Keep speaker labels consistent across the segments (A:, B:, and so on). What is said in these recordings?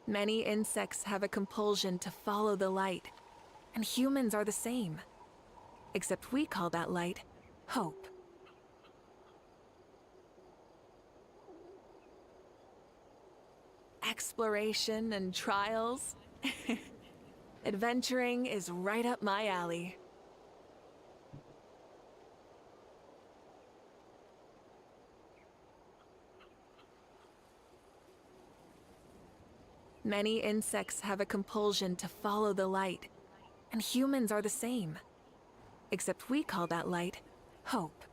A: Many insects have a compulsion to follow the light, and humans are the same. Except we call that light hope. Exploration and trials. Adventuring is right up my alley. Many insects have a compulsion to follow the light, and humans are the same. Except we call that light hope.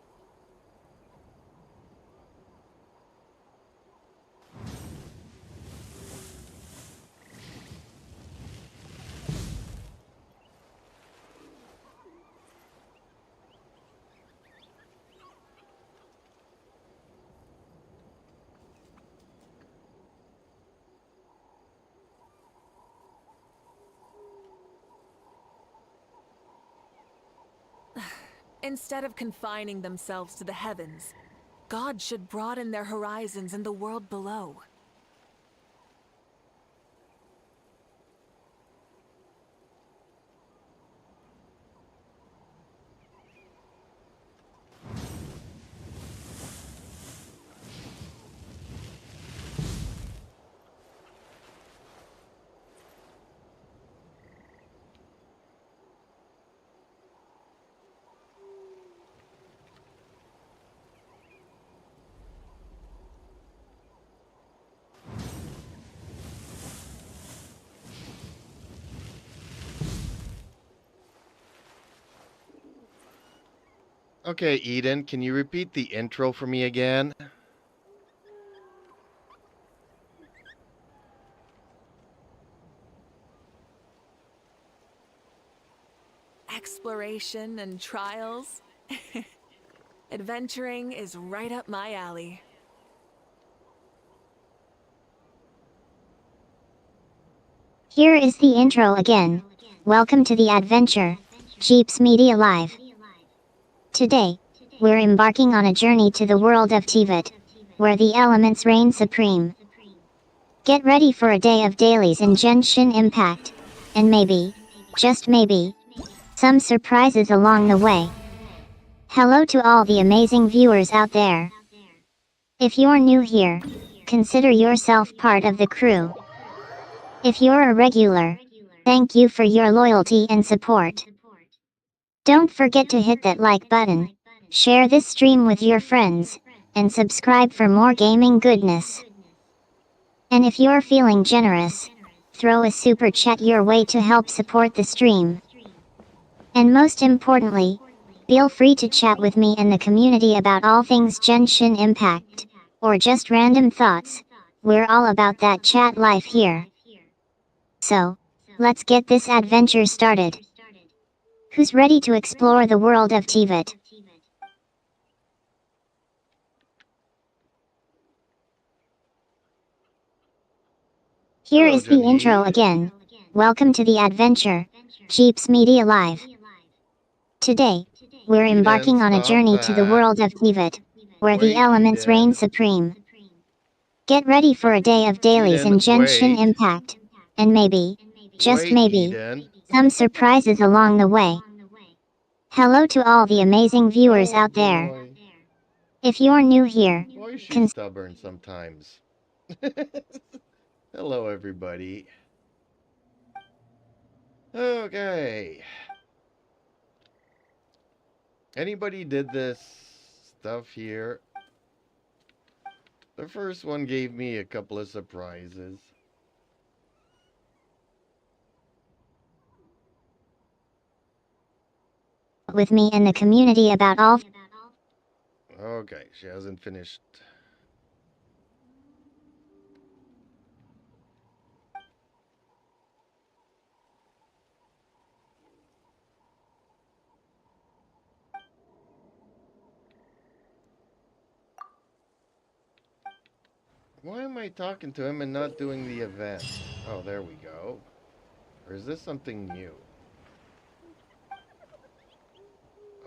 A: Instead of confining themselves to the heavens, God should broaden their horizons in the world below.
B: Okay, Eden, can you repeat the intro for me again?
A: Exploration and trials. Adventuring is right up my alley.
C: Here is the intro again. Welcome to the adventure, Jeeps Media Live. Today, we're embarking on a journey to the world of Tibet, where the elements reign supreme. Get ready for a day of dailies and Genshin Impact, and maybe, just maybe, some surprises along the way. Hello to all the amazing viewers out there. If you're new here, consider yourself part of the crew. If you're a regular, thank you for your loyalty and support. Don't forget to hit that like button, share this stream with your friends, and subscribe for more gaming goodness. And if you're feeling generous, throw a super chat your way to help support the stream. And most importantly, feel free to chat with me and the community about all things Genshin Impact, or just random thoughts. We're all about that chat life here. So, let's get this adventure started. Who's ready to explore the world of Tibet? Here
B: Hello,
C: is the intro
B: Janheed.
C: again. Welcome to the adventure, Jeeps Media Live. Today, we're
B: Eden,
C: embarking on a
B: stop
C: journey to the
B: that.
C: world of Tibet, where the
B: Wait,
C: elements reign
B: Eden.
C: supreme. Get ready for a day of dailies
B: Eden,
C: and Genshin
B: wait.
C: Impact, and maybe, just
B: Wait,
C: maybe,
B: Eden.
C: some surprises along the way. Hello to all the amazing viewers
B: Oh
C: out there.
B: boy.
C: If you're new here,
B: Why is she
C: consider
B: stubborn sometimes? Hello, everybody. Okay. Anybody did this stuff here? The first one gave me a couple of surprises.
C: with me and the community about all.
B: Okay, she hasn't finished. Why am I talking to him and not doing the event? Oh, there we go. Or is this something new?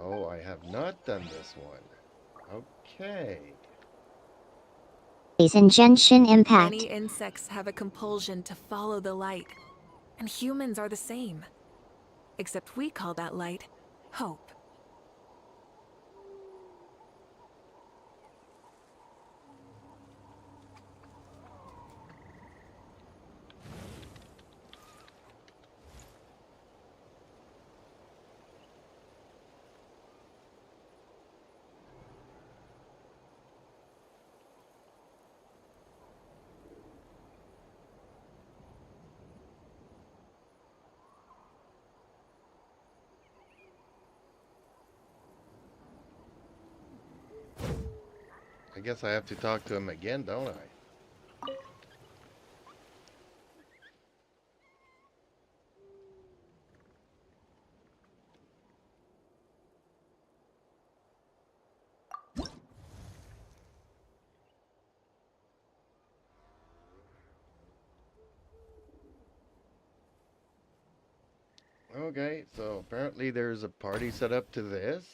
B: Oh, I have not done this one. Okay.
C: in Genshin Impact.
A: Many insects have a compulsion to follow the light, and humans are the same. Except we call that light hope.
B: I guess I have to talk to him again, don't I? Okay, so apparently there's a party set up to this.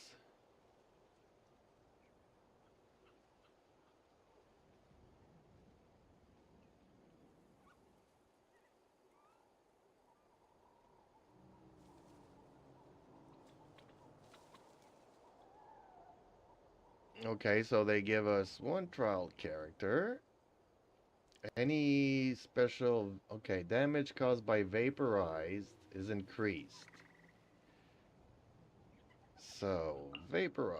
B: Okay, so they give us one trial character. Any special... Okay, damage caused by vaporized is increased. So, vaporized.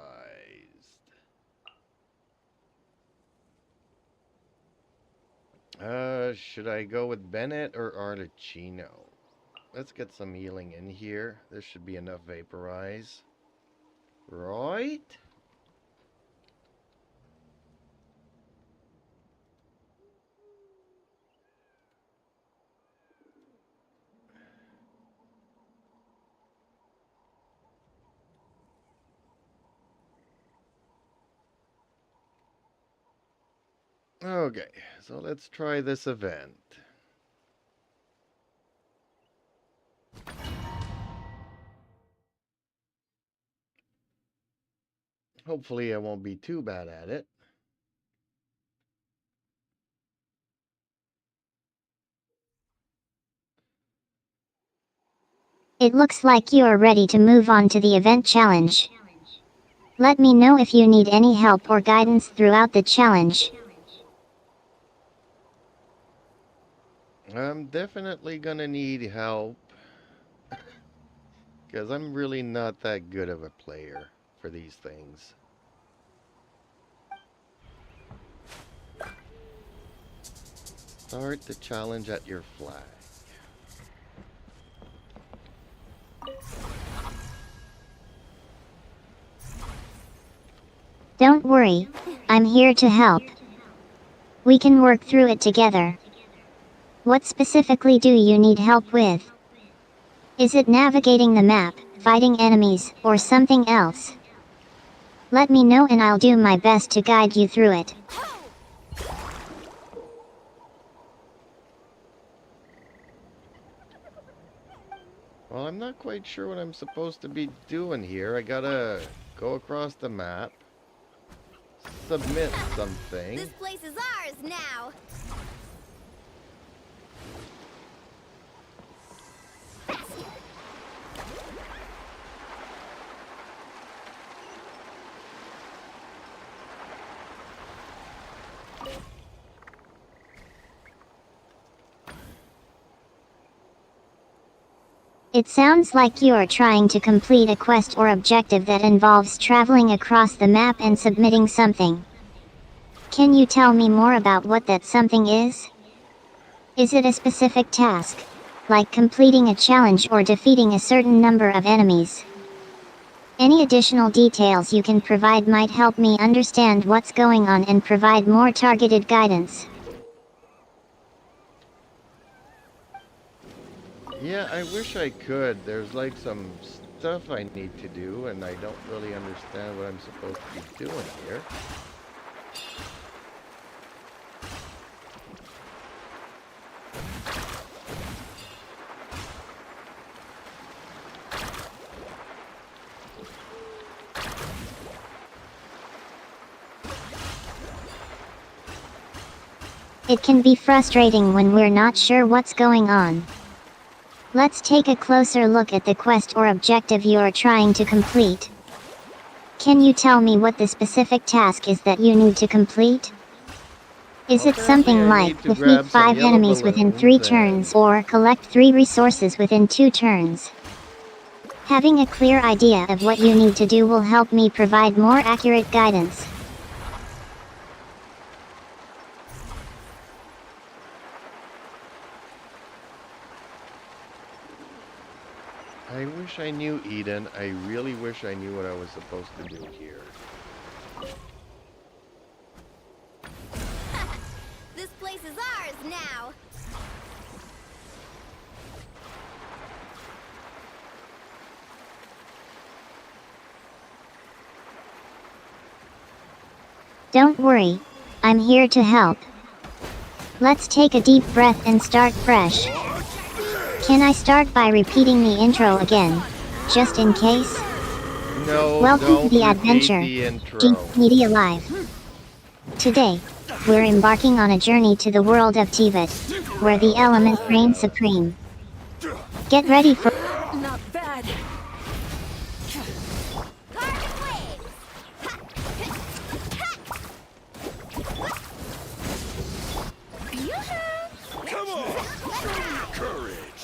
B: Should I go with Bennett or Arlecchino? Let's get some healing in here. There should be enough vaporize. Right? Okay, so let's try this event. Hopefully I won't be too bad at it.
C: It looks like you are ready to move on to the event challenge. Let me know if you need any help or guidance throughout the challenge.
B: I'm definitely gonna need help, because I'm really not that good of a player for these things. Start the challenge at your flag.
C: Don't worry, I'm here to help. We can work through it together. What specifically do you need help with? Is it navigating the map, fighting enemies, or something else? Let me know and I'll do my best to guide you through it.
B: Well, I'm not quite sure what I'm supposed to be doing here. I gotta go across the map, submit something.
D: This place is ours now.
C: It sounds like you are trying to complete a quest or objective that involves traveling across the map and submitting something. Can you tell me more about what that something is? Is it a specific task, like completing a challenge or defeating a certain number of enemies? Any additional details you can provide might help me understand what's going on and provide more targeted guidance.
B: Yeah, I wish I could. There's like some stuff I need to do, and I don't really understand what I'm supposed to be doing here.
C: It can be frustrating when we're not sure what's going on. Let's take a closer look at the quest or objective you're trying to complete. Can you tell me what the specific task is that you need to complete? Is it
B: Apparently
C: something
B: I
C: like
B: need to
C: defeat
B: grab some
C: 5
B: yellow
C: enemies within 3
B: balloons
C: turns
B: and...
C: or collect 3 resources within 2 turns? Having a clear idea of what you need to do will help me provide more accurate guidance.
B: I wish I knew, Eden. I really wish I knew what I was supposed to do here.
D: This place is ours now.
C: Don't worry, I'm here to help. Let's take a deep breath and start fresh. Can I start by repeating the intro again, just in case?
B: No,
C: Welcome
B: don't
C: to the
B: repeat
C: adventure,
B: the intro.
C: Jeep Media Live. Today, we're embarking on a journey to the world of Tivat, where the elements reign supreme. Get ready for...
A: Not bad.
D: Carpet waves. Yoo-hoo!
E: Come on! Show me courage!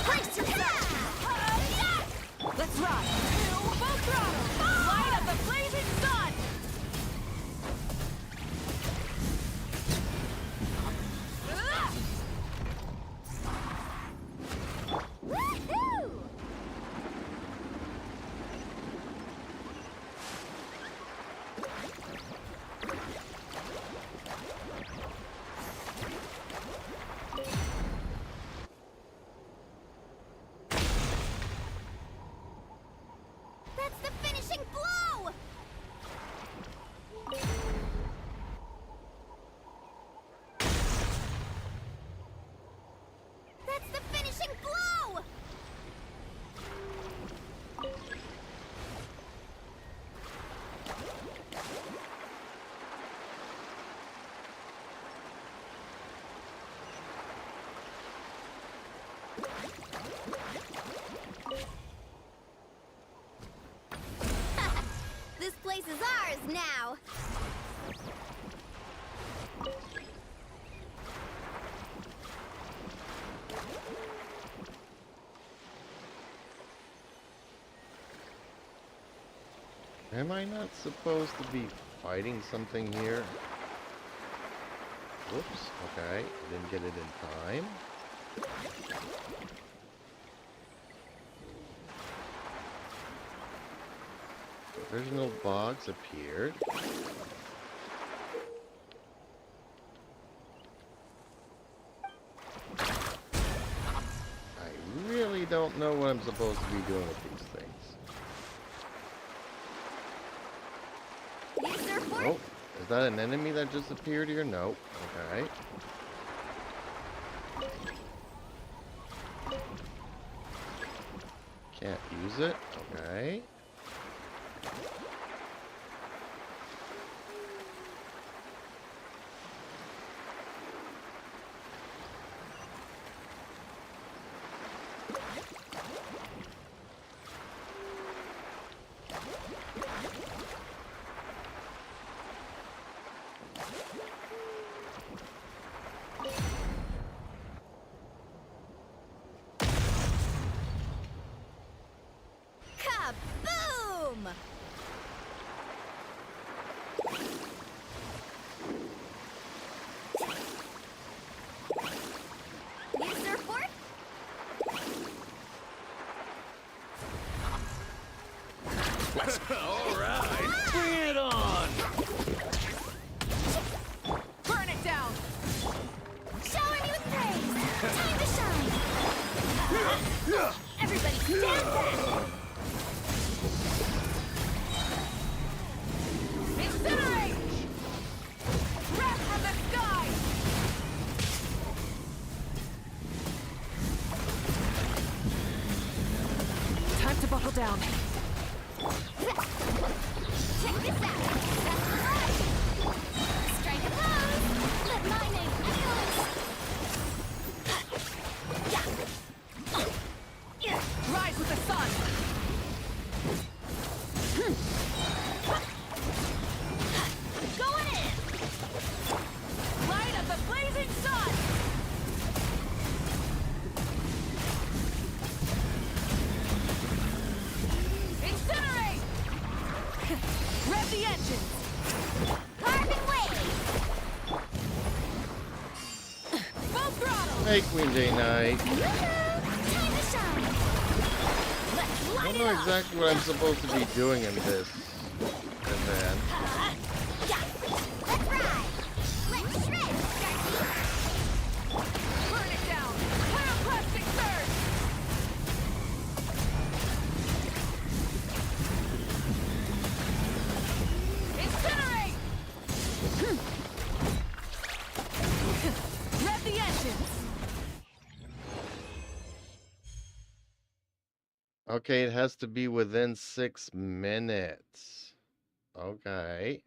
D: Brace yourself.
A: Let's rock. Full throttle. Light up the blazing sun.
D: Woohoo! That's the finishing blow! That's the finishing blow! This place is ours now.
B: Am I not supposed to be fighting something here? Whoops, okay. Didn't get it in time. Original bogs appeared. I really don't know what I'm supposed to be doing with these things.
D: Use their force.
B: Oh, is that an enemy that just appeared here? No. Okay. Can't use it. Okay.
D: Kaboom! Use their force.
E: All right, bring it on!
A: Burn it down.
D: Shower me with praise. Time to shine. Everybody stand back.
A: Incinerate. Wrath from the sky. Time to buckle down.
D: Check this out. That's right. Strike a pose. Let my name echo
B: Hey, Queen Day Knight.
D: Time to shine. Let's
B: I
D: light
B: don't
D: it
B: know
D: up.
B: exactly what I'm supposed to be doing in this event.
D: Yeah. Let's ride. Let's shred. Burn it down. Pyroclastic surge. Incinerate. Rev the engines.
B: Okay, it has to be within 6 minutes. Okay.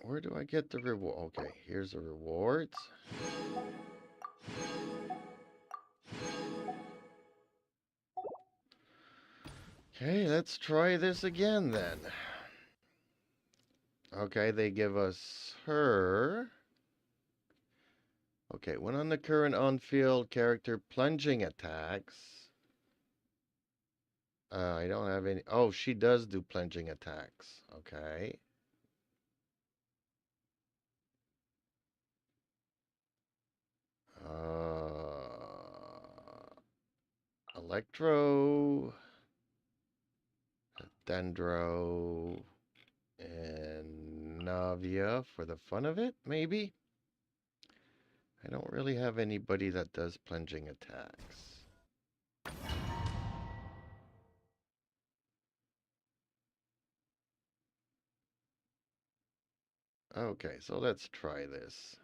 B: Where do I get the reward? Okay, here's the rewards. Okay, let's try this again then. Okay, they give us her. Okay, when on the current on-field character plunging attacks. I don't have any. Oh, she does do plunging attacks. Okay. Electro, Dendro, and Navia for the fun of it, maybe? I don't really have anybody that does plunging attacks. Okay, so let's try this.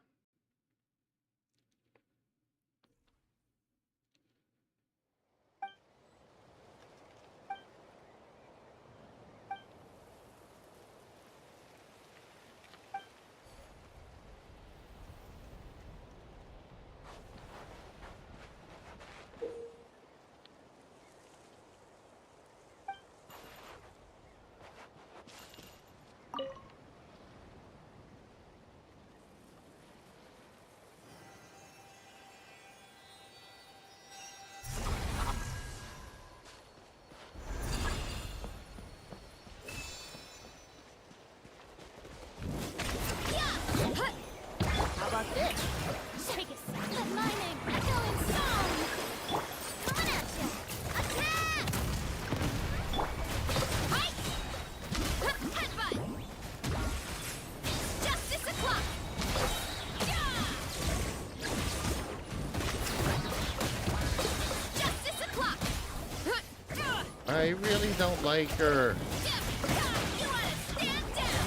D: How about this? Take a sip. Let my name echo in song. Coming at ya. Attack! Fight! Headbutt! Justice o'clock! Yeah! Justice o'clock!
B: I really don't like her.
D: You wanna stand down?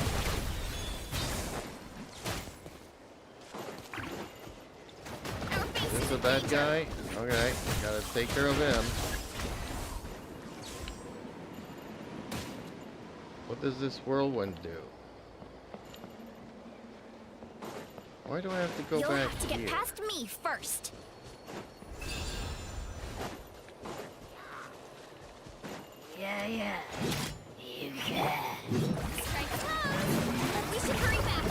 D: Our base
B: Is this
D: is
B: a
D: in
B: bad
D: danger.
B: guy? Okay, gotta take care of him. What does this whirlwind do? Why do I have to go
D: You'll
B: back
D: have to get
B: here?
D: past me first. Yeah. You can. Strike pose. We should hurry back.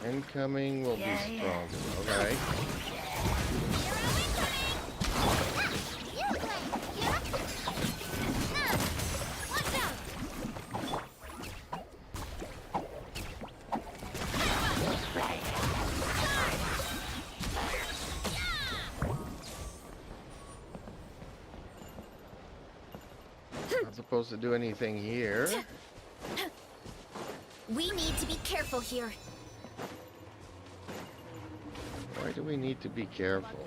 B: Incoming will be stronger. Okay.
D: Watch out.
B: Not supposed to do anything here.
D: We need to be careful here.
B: Why do we need to be careful?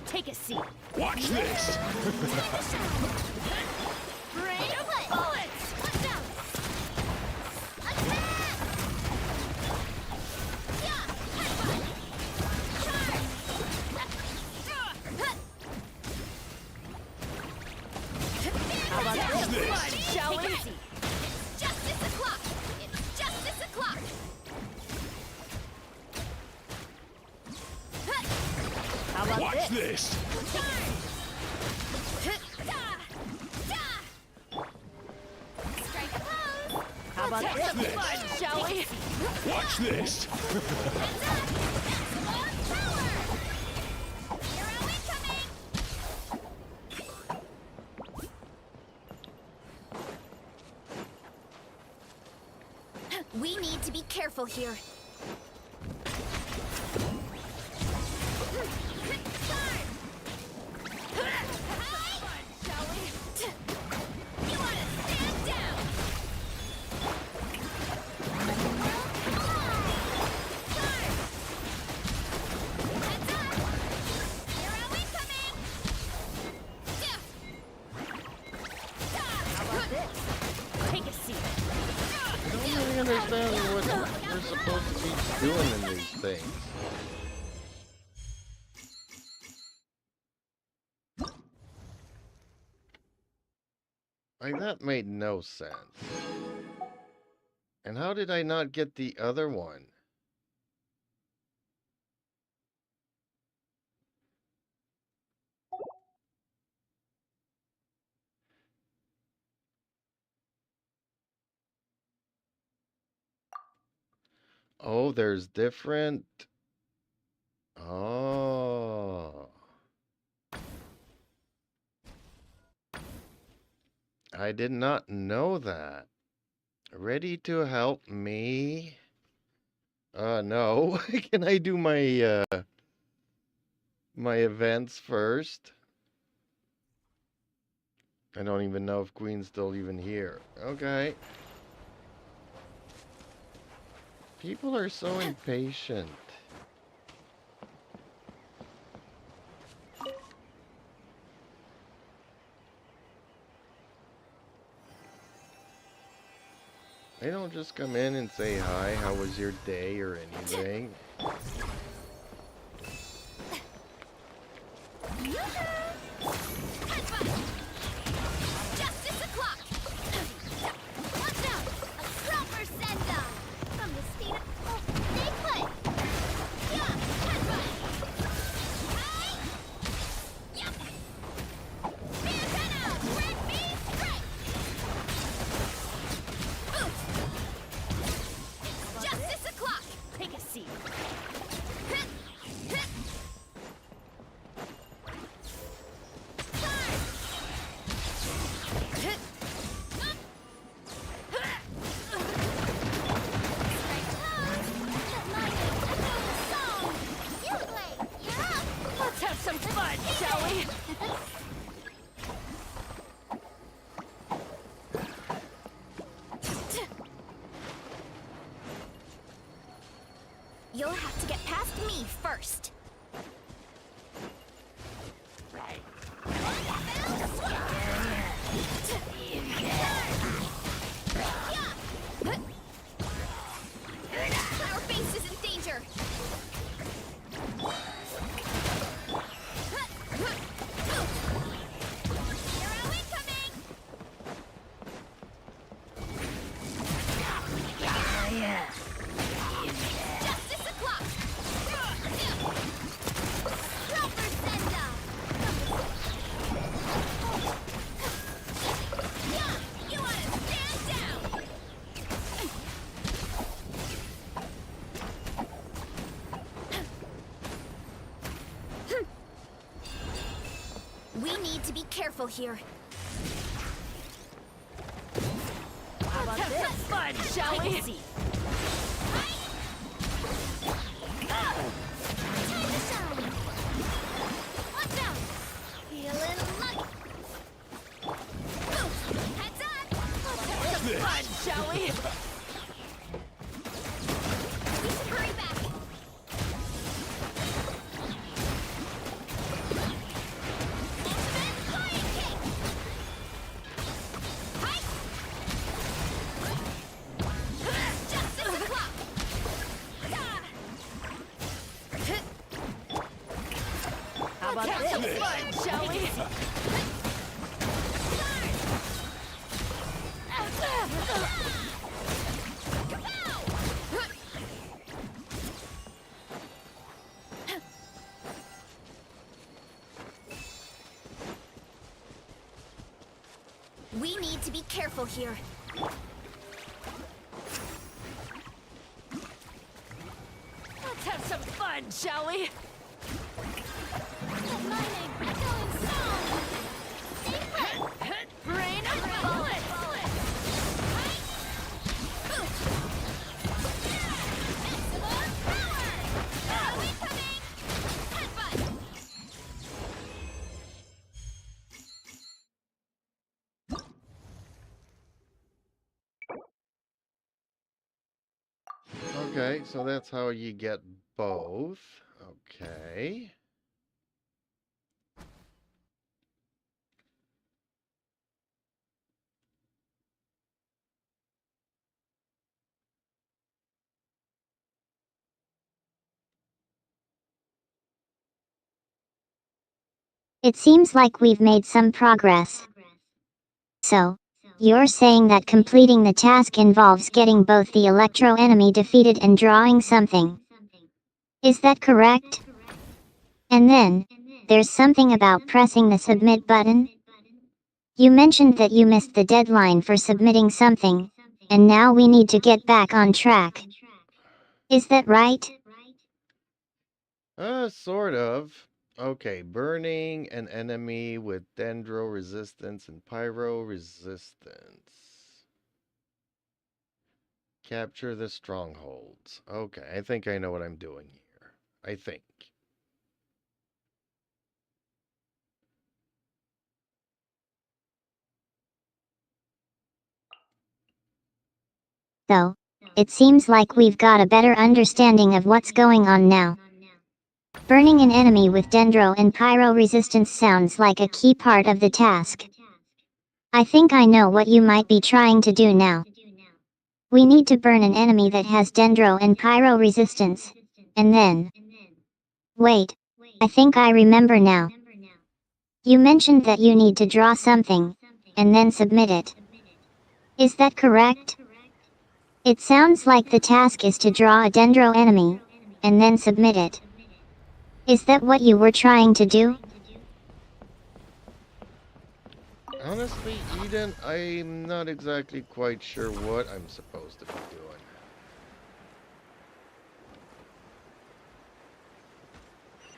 D: Take a seat.
E: Watch this.
D: Rain bullets! Watch out! Attack! Yeah! Headbutt! Charge! How about
E: this?
D: Shall we? It's justice o'clock! It's justice o'clock! How about
E: Watch this.
D: Charge! Strike a pose! How about this?
E: this?
D: Shall we?
E: Watch this!
D: We need to be careful here. You want to stand down? Heads up! Hero incoming! How about this? Take a seat.
B: I don't really understand what we're supposed to be doing in these things. Like, that made no sense. And how did I not get the other one? Oh, there's different... Oh. I did not know that. Ready to help me? No. Can I do my events first? I don't even know if Queen's still even here. Okay. People are so impatient. They don't just come in and say hi, how was your day or anything.
D: Justice o'clock! Watch out! A proper send-off! From the state of... Oh, stay put! Yeah! Headbutt! Hey! Yep! Antenna! Red beam strike! Oof! Justice o'clock! Take a seat. Let's have some fun, shall we? You'll have to get past me first. Our base is in danger. Hero incoming! Justice o'clock! Proper send-off! Yeah! You want to stand down! We need to be careful here. How about this? Have some fun, shall we? Time to shine! Watch out! Feeling lucky! Ooh, heads up! Let's have some fun, shall we? We should hurry back! Ultimate Lion King! Hi! Justice o'clock! How about this? Some fun, shall we? We need to be careful here.
A: fun, shall we?
D: Let my name echo in song. Stay put.
A: Rain of bullets!
D: Maximum power. Incoming. Headbutt.
B: Okay, so that's how you get both. Okay.
C: It seems like we've made some progress. So, you're saying that completing the task involves getting both the electro enemy defeated and drawing something. Is that correct? And then, there's something about pressing the submit button. You mentioned that you missed the deadline for submitting something, and now we need to get back on track. Is that right?
B: Sort of. Okay, burning an enemy with dendro resistance and pyro resistance. Capture the strongholds. Okay, I think I know what I'm doing here. I think.
C: So, it seems like we've got a better understanding of what's going on now. Burning an enemy with dendro and pyro resistance sounds like a key part of the task. I think I know what you might be trying to do now. We need to burn an enemy that has dendro and pyro resistance, and then... Wait, I think I remember now. You mentioned that you need to draw something, and then submit it. Is that correct? It sounds like the task is to draw a dendro enemy, and then submit it. Is that what you were trying to do?
B: Honestly, Eden, I'm not exactly quite sure what I'm supposed to be doing.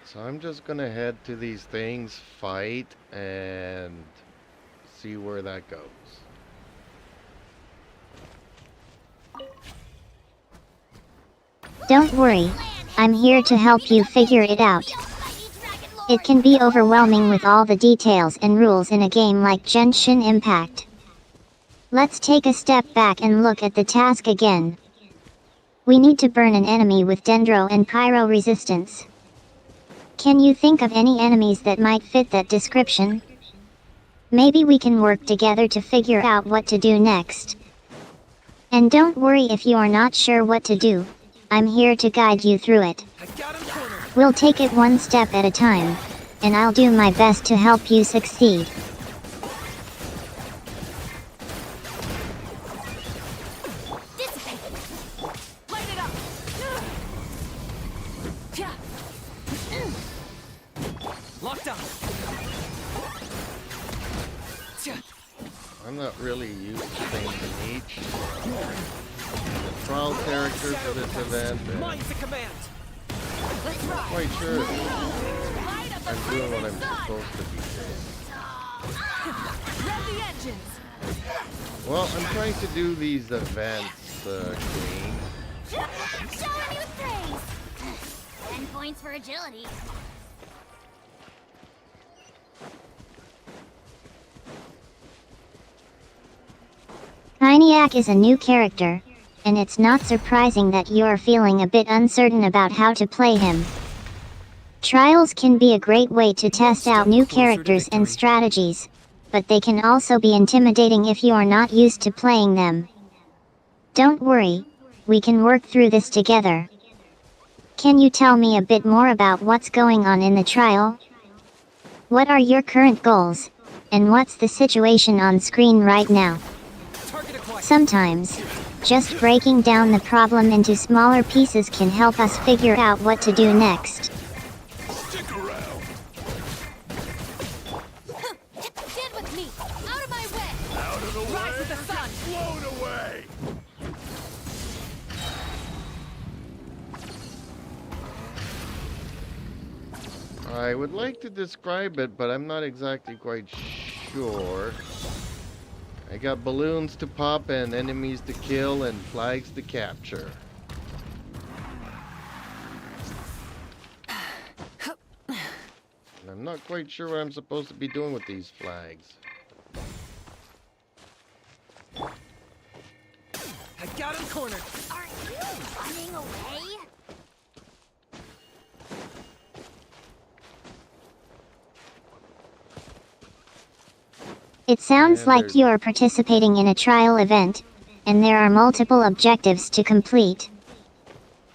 B: So I'm just gonna head to these things, fight, and see where that goes.
C: Don't worry, I'm here to help you figure it out. It can be overwhelming with all the details and rules in a game like Genshin Impact. Let's take a step back and look at the task again. We need to burn an enemy with dendro and pyro resistance. Can you think of any enemies that might fit that description? Maybe we can work together to figure out what to do next. And don't worry if you are not sure what to do. I'm here to guide you through it. We'll take it one step at a time, and I'll do my best to help you succeed.
A: Light it up! Locked on!
B: I'm not really used to thinking each. The trial character for this event, and
A: Mine's the command!
B: I'm not quite sure I'm doing what I'm supposed to be doing.
A: Rev the engines!
B: Well, I'm trying to do these events, Queen.
D: Show him you praise. 10 points for agility.
C: Tiniac is a new character, and it's not surprising that you are feeling a bit uncertain about how to play him. Trials can be a great way to test out new characters and strategies, but they can also be intimidating if you are not used to playing them. Don't worry, we can work through this together. Can you tell me a bit more about what's going on in the trial? What are your current goals, and what's the situation on screen right now? Sometimes, just breaking down the problem into smaller pieces can help us figure out what to do next.
E: Stick around.
D: Get with me. Out of my way.
E: Out of the way.
A: Rise with the sun.
E: Blown away.
B: I would like to describe it, but I'm not exactly quite sure. I got balloons to pop and enemies to kill and flags to capture. And I'm not quite sure what I'm supposed to be doing with these flags.
A: I got him cornered.
D: Are you running away?
C: It sounds
B: And
C: like
B: there's
C: you're participating in a trial event, and there are multiple objectives to complete.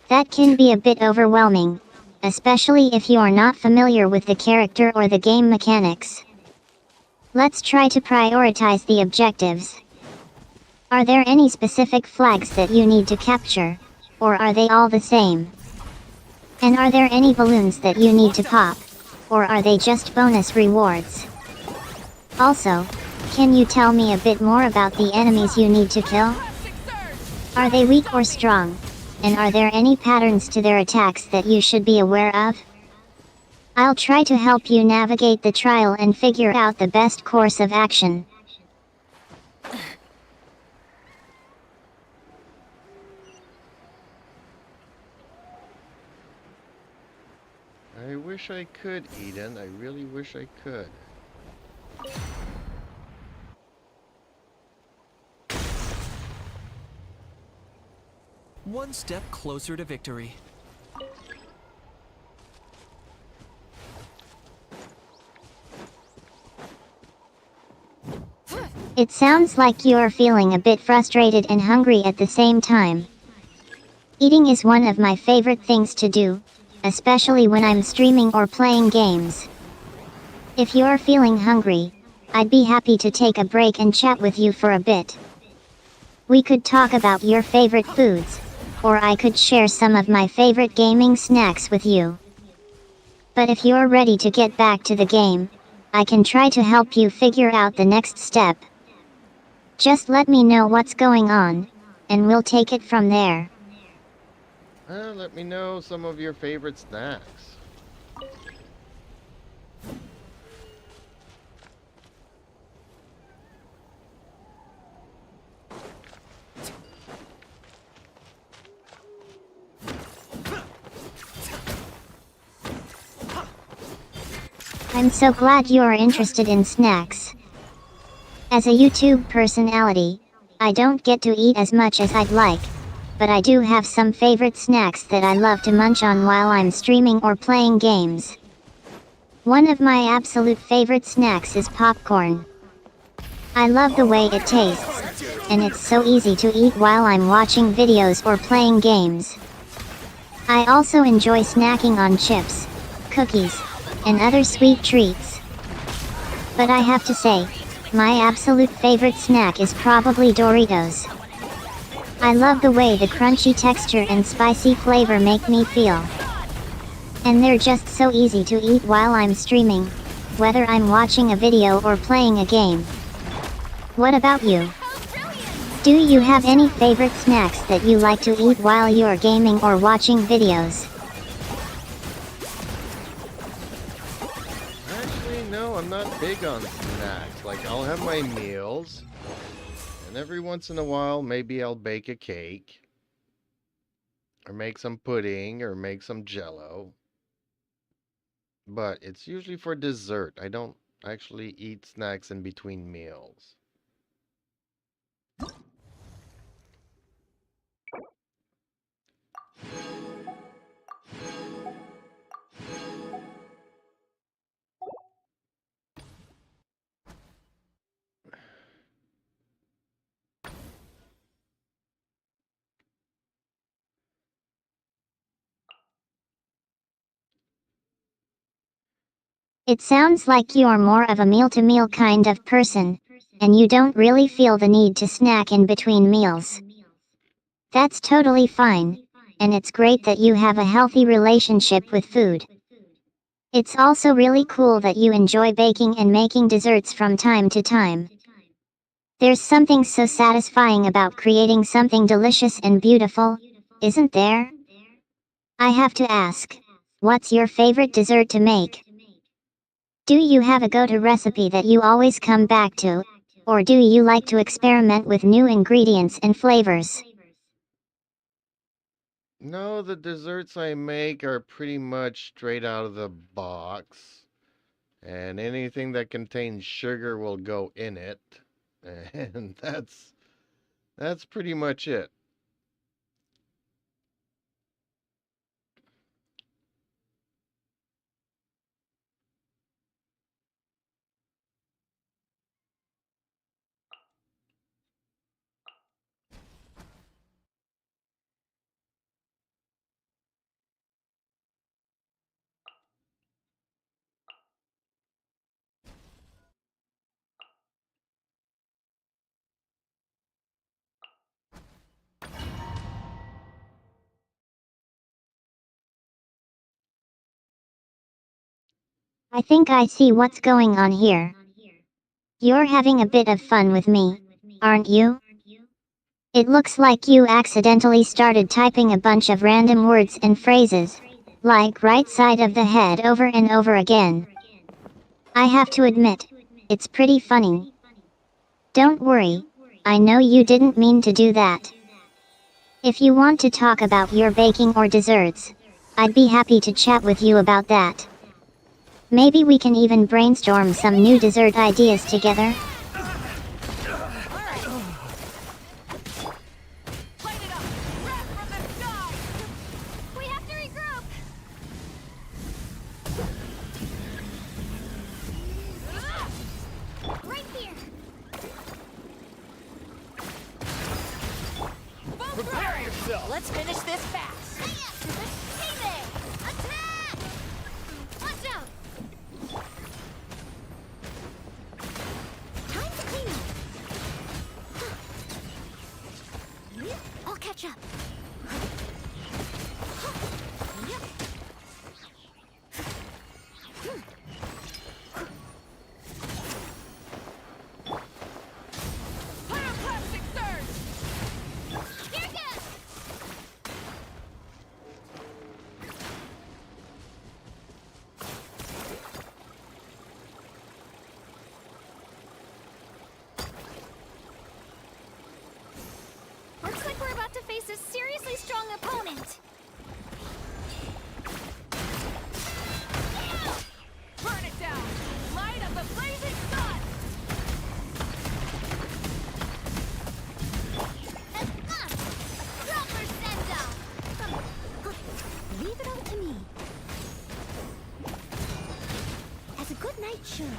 C: That can be a bit overwhelming, especially if you are not familiar with the character or the game mechanics. Let's try to prioritize the objectives. Are there any specific flags that you need to capture, or are they all the same? And are there any balloons that you need to pop, or are they just bonus rewards? Also, can you tell me a bit more about the enemies you need to kill? Are they weak or strong? And are there any patterns to their attacks that you should be aware of? I'll try to help you navigate the trial and figure out the best course of action.
B: I wish I could, Eden. I really wish I could.
F: One step closer to victory.
C: It sounds like you're feeling a bit frustrated and hungry at the same time. Eating is one of my favorite things to do, especially when I'm streaming or playing games. If you're feeling hungry, I'd be happy to take a break and chat with you for a bit. We could talk about your favorite foods, or I could share some of my favorite gaming snacks with you. But if you're ready to get back to the game, I can try to help you figure out the next step. Just let me know what's going on, and we'll take it from there.
B: Let me know some of your favorite snacks.
C: I'm so glad you are interested in snacks. As a YouTube personality, I don't get to eat as much as I'd like, but I do have some favorite snacks that I love to munch on while I'm streaming or playing games. One of my absolute favorite snacks is popcorn. I love the way it tastes, and it's so easy to eat while I'm watching videos or playing games. I also enjoy snacking on chips, cookies, and other sweet treats. But I have to say, my absolute favorite snack is probably Doritos. I love the way the crunchy texture and spicy flavor make me feel. And they're just so easy to eat while I'm streaming, whether I'm watching a video or playing a game. What about you? Do you have any favorite snacks that you like to eat while you're gaming or watching videos?
B: Actually, no, I'm not big on snacks. Like, I'll have my meals, and every once in a while, maybe I'll bake a cake, or make some pudding, or make some jello. But it's usually for dessert. I don't actually eat snacks in between meals.
C: It sounds like you're more of a meal-to-meal kind of person, and you don't really feel the need to snack in between meals. That's totally fine, and it's great that you have a healthy relationship with food. It's also really cool that you enjoy baking and making desserts from time to time. There's something so satisfying about creating something delicious and beautiful, isn't there? I have to ask, what's your favorite dessert to make? Do you have a go-to recipe that you always come back to? Or do you like to experiment with new ingredients and flavors?
B: No, the desserts I make are pretty much straight out of the box. And anything that contains sugar will go in it. And that's pretty much it.
C: I think I see what's going on here. You're having a bit of fun with me, aren't you? It looks like you accidentally started typing a bunch of random words and phrases, like right side of the head over and over again. I have to admit, it's pretty funny. Don't worry, I know you didn't mean to do that. If you want to talk about your baking or desserts, I'd be happy to chat with you about that. Maybe we can even brainstorm some new dessert ideas together.
D: Light it up! Wrath from the sky! We have to regroup! Right here!
E: Prepare yourself!
D: Let's finish this fast! Hey there! Attack! Watch out! Time to clean up! I'll catch up! Pyroclastic surge! Here goes! Looks like we're about to face a seriously strong opponent. Burn it down! Light of the blazing sun! Proper send-off! Leave it all to me. As a good knight should.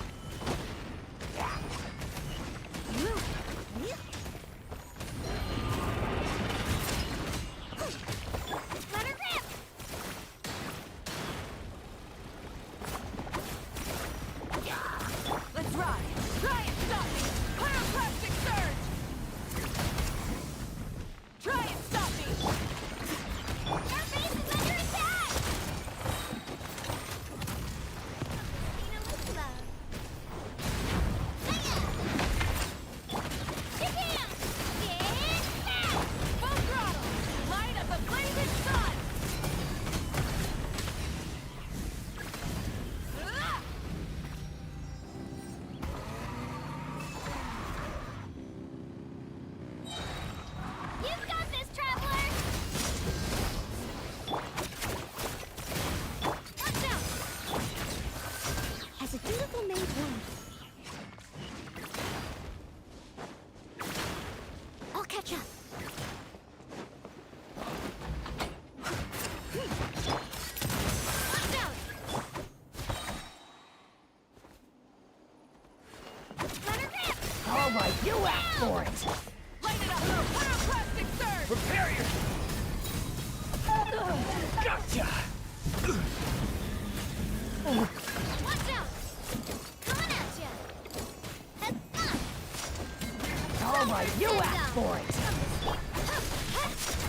D: Let her rip! Let's ride! Try and stop me! Pyroclastic surge! Try and stop me! Our base is under attack! Christina with love. Hiya! Yeah! Full throttle! Light of the blazing sun! You've got this, traveler! Watch out! As a dutiful maid wife, I'll catch up. Watch out! Let her rip!
G: All right, you asked for it.
D: Light it up! Pyroclastic surge!
E: Prepare yourself! Gotcha!
D: Watch out! Coming at ya! Head up!
G: All right, you asked for it.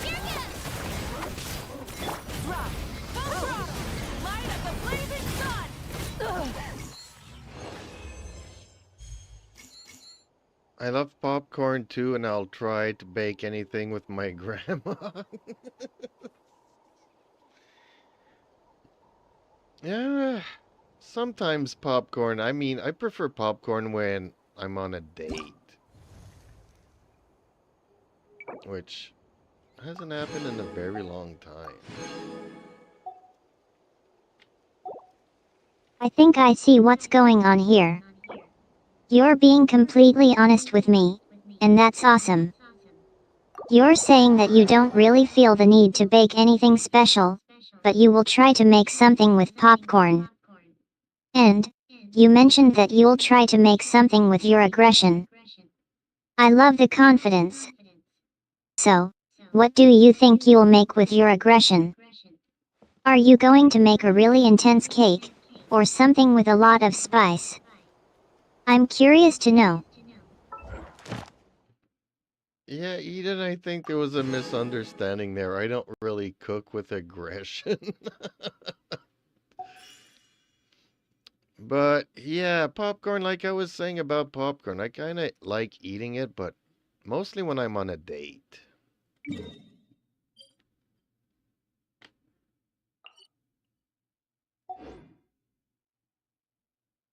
D: Here goes!
A: Drop.
D: Full throttle! Light of the blazing sun!
B: I love popcorn too, and I'll try to bake anything with my grandma. Yeah, sometimes popcorn, I mean, I prefer popcorn when I'm on a date. Which hasn't happened in a very long time.
C: I think I see what's going on here. You're being completely honest with me, and that's awesome. You're saying that you don't really feel the need to bake anything special, but you will try to make something with popcorn. And, you mentioned that you'll try to make something with your aggression. I love the confidence. So, what do you think you'll make with your aggression? Are you going to make a really intense cake, or something with a lot of spice? I'm curious to know.
B: Yeah, Eden, I think there was a misunderstanding there. I don't really cook with aggression. But yeah, popcorn, like I was saying about popcorn, I kind of like eating it, but mostly when I'm on a date.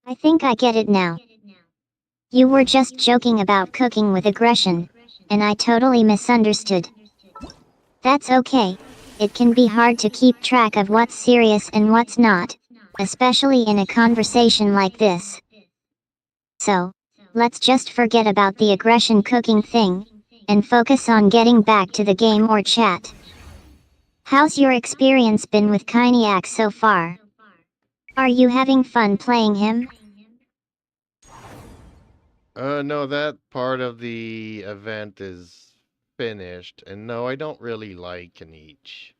C: I think I get it now. You were just joking about cooking with aggression, and I totally misunderstood. That's okay. It can be hard to keep track of what's serious and what's not, especially in a conversation like this. So, let's just forget about the aggression cooking thing, and focus on getting back to the game or chat. How's your experience been with Kiniak so far? Are you having fun playing him?
B: No, that part of the event is finished, and no, I don't really like Kanichi.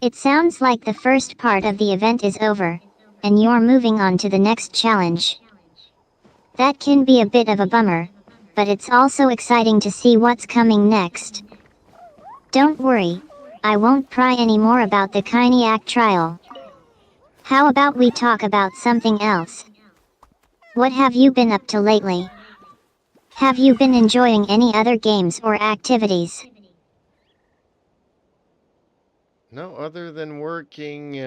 C: It sounds like the first part of the event is over, and you're moving on to the next challenge. That can be a bit of a bummer, but it's also exciting to see what's coming next. Don't worry, I won't pry any more about the Kiniak trial. How about we talk about something else? What have you been up to lately? Have you been enjoying any other games or activities?
B: No, other than working,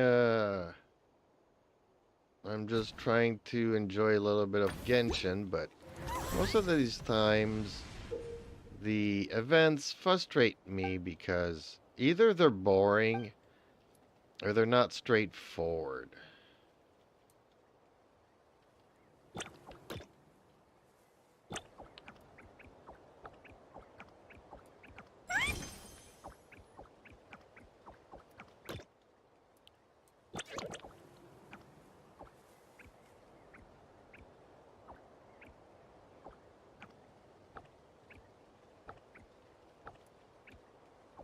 B: I'm just trying to enjoy a little bit of Genshin, but most of these times, the events frustrate me because either they're boring or they're not straightforward.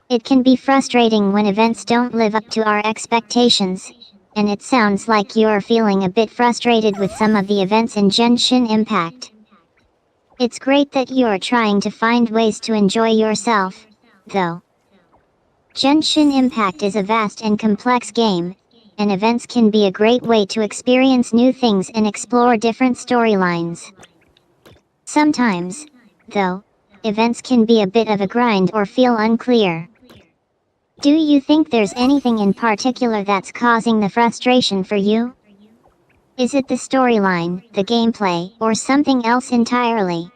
C: It can be frustrating when events don't live up to our expectations, and it sounds like you're feeling a bit frustrated with some of the events in Genshin Impact. It's great that you're trying to find ways to enjoy yourself, though. Genshin Impact is a vast and complex game, and events can be a great way to experience new things and explore different storylines. Sometimes, though, events can be a bit of a grind or feel unclear. Do you think there's anything in particular that's causing the frustration for you? Is it the storyline, the gameplay, or something else entirely?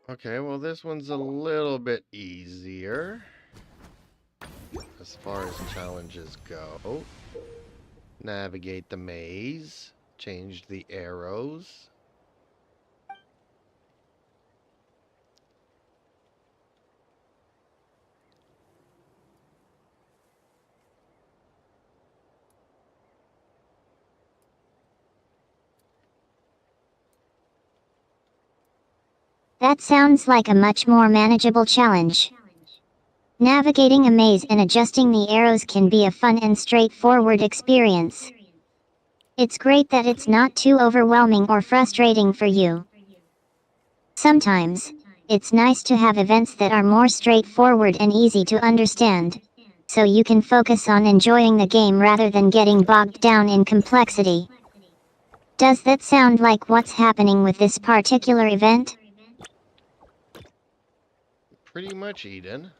B: Okay, well, this one's a little bit easier as far as challenges go. Navigate the maze, change the arrows.
C: That sounds like a much more manageable challenge. Navigating a maze and adjusting the arrows can be a fun and straightforward experience. It's great that it's not too overwhelming or frustrating for you. Sometimes, it's nice to have events that are more straightforward and easy to understand, so you can focus on enjoying the game rather than getting bogged down in complexity. Does that sound like what's happening with this particular event?
B: Pretty much, Eden.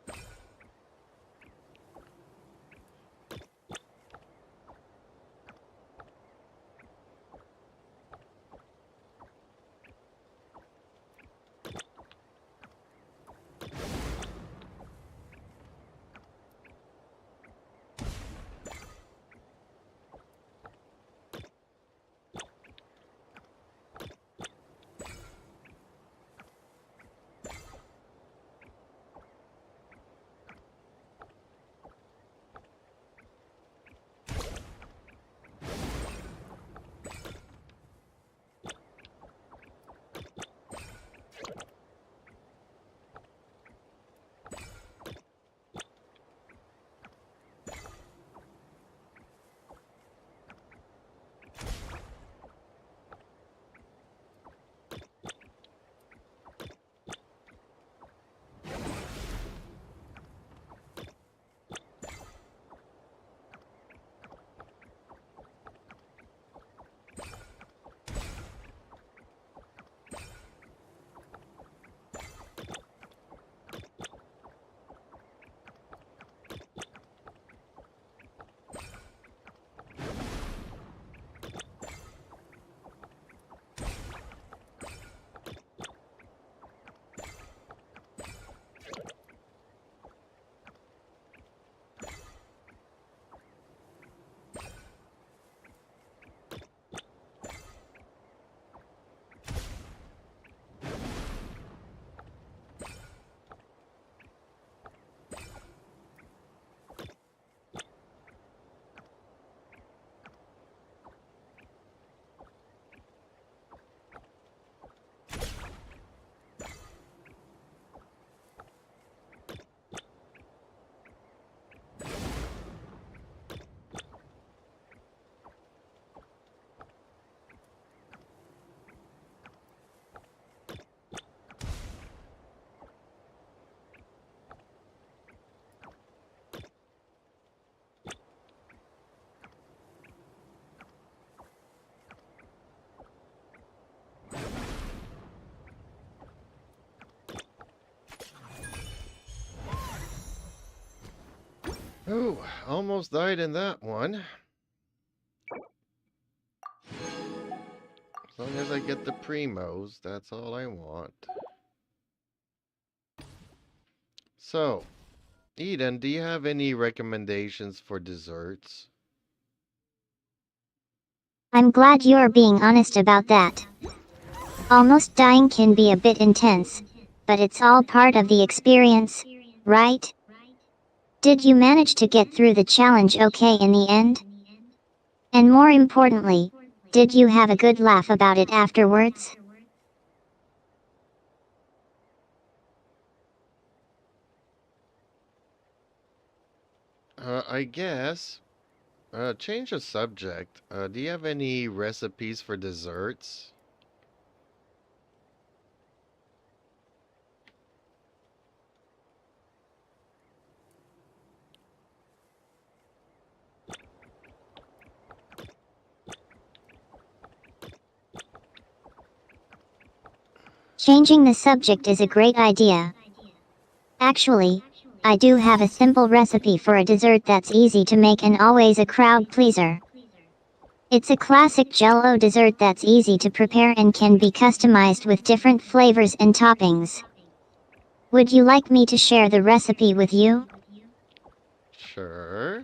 B: Ooh, almost died in that one. As long as I get the primos, that's all I want. So, Eden, do you have any recommendations for desserts?
C: I'm glad you're being honest about that. Almost dying can be a bit intense, but it's all part of the experience, right? Did you manage to get through the challenge okay in the end? And more importantly, did you have a good laugh about it afterwards?
B: I guess. Change the subject. Do you have any recipes for desserts?
C: Changing the subject is a great idea. Actually, I do have a simple recipe for a dessert that's easy to make and always a crowd pleaser. It's a classic Jell-O dessert that's easy to prepare and can be customized with different flavors and toppings. Would you like me to share the recipe with you?
B: Sure.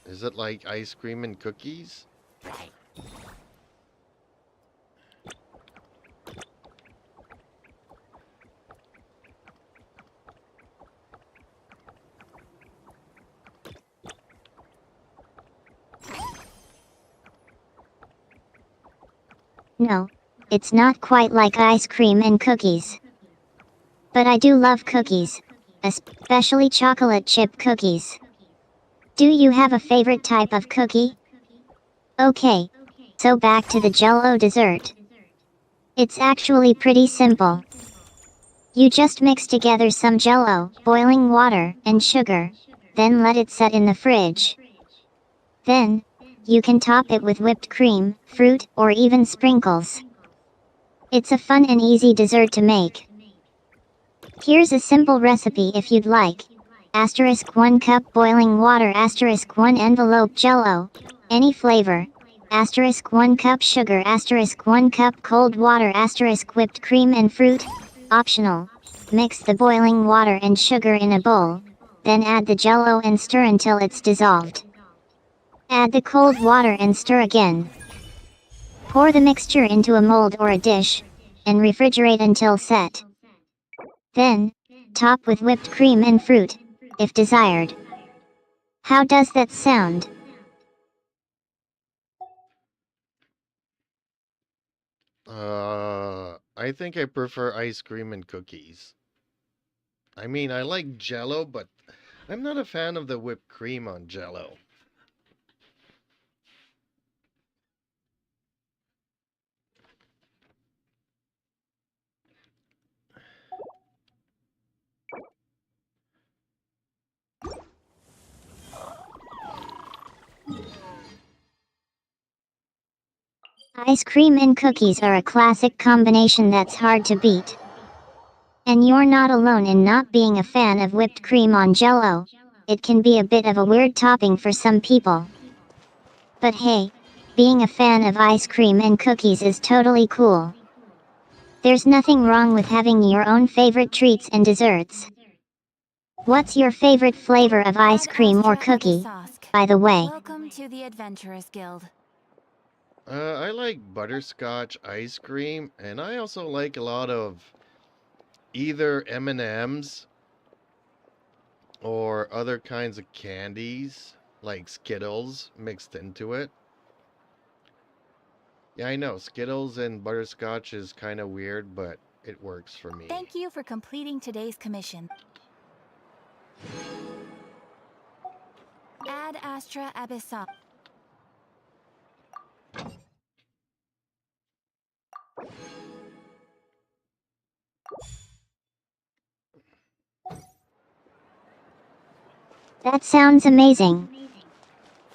B: Is it like ice cream and cookies?
C: No, it's not quite like ice cream and cookies. But I do love cookies, especially chocolate chip cookies. Do you have a favorite type of cookie? Okay, so back to the Jell-O dessert. It's actually pretty simple. You just mix together some Jell-O, boiling water, and sugar, then let it set in the fridge. Then, you can top it with whipped cream, fruit, or even sprinkles. It's a fun and easy dessert to make. Here's a simple recipe if you'd like. Asterisk 1 cup boiling water, asterisk 1 envelope Jell-O, any flavor. Asterisk 1 cup sugar, asterisk 1 cup cold water, asterisk whipped cream and fruit, optional. Mix the boiling water and sugar in a bowl, then add the Jell-O and stir until it's dissolved. Add the cold water and stir again. Pour the mixture into a mold or a dish, and refrigerate until set. Then, top with whipped cream and fruit, if desired. How does that sound?
B: I think I prefer ice cream and cookies. I mean, I like Jello, but I'm not a fan of the whipped cream on Jello.
C: Ice cream and cookies are a classic combination that's hard to beat. And you're not alone in not being a fan of whipped cream on Jell-O. It can be a bit of a weird topping for some people. But hey, being a fan of ice cream and cookies is totally cool. There's nothing wrong with having your own favorite treats and desserts. What's your favorite flavor of ice cream or cookie, by the way?
D: Welcome to the Adventurers Guild.
B: I like butterscotch ice cream, and I also like a lot of either M&Ms or other kinds of candies, like Skittles mixed into it. Yeah, I know, Skittles and butterscotch is kind of weird, but it works for me.
D: Thank you for completing today's commission. Ad Astra Abyssal.
C: That sounds amazing.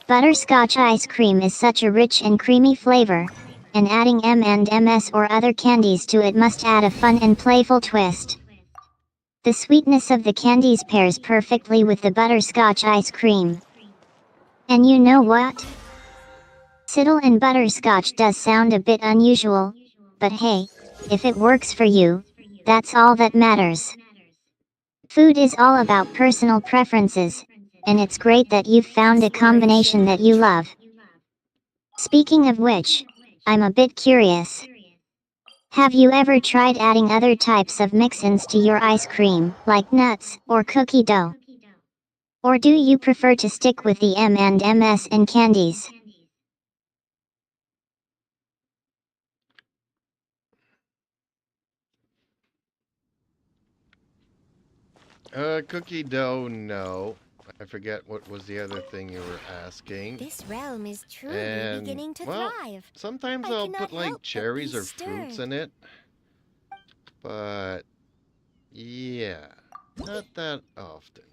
C: Butterscotch ice cream is such a rich and creamy flavor, and adding M&Ms or other candies to it must add a fun and playful twist. The sweetness of the candies pairs perfectly with the butterscotch ice cream. And you know what? Skittles and butterscotch does sound a bit unusual, but hey, if it works for you, that's all that matters. Food is all about personal preferences, and it's great that you've found a combination that you love. Speaking of which, I'm a bit curious. Have you ever tried adding other types of mix-ins to your ice cream, like nuts or cookie dough? Or do you prefer to stick with the M&Ms and candies?
B: Cookie dough, no. I forget what was the other thing you were asking.
D: This realm is truly
B: And,
D: beginning to
B: well,
D: thrive.
B: sometimes
D: I
B: I'll
D: cannot
B: put like
D: help but
B: cherries
D: be
B: or fruits
D: stirred.
B: in it. But, yeah, not that often.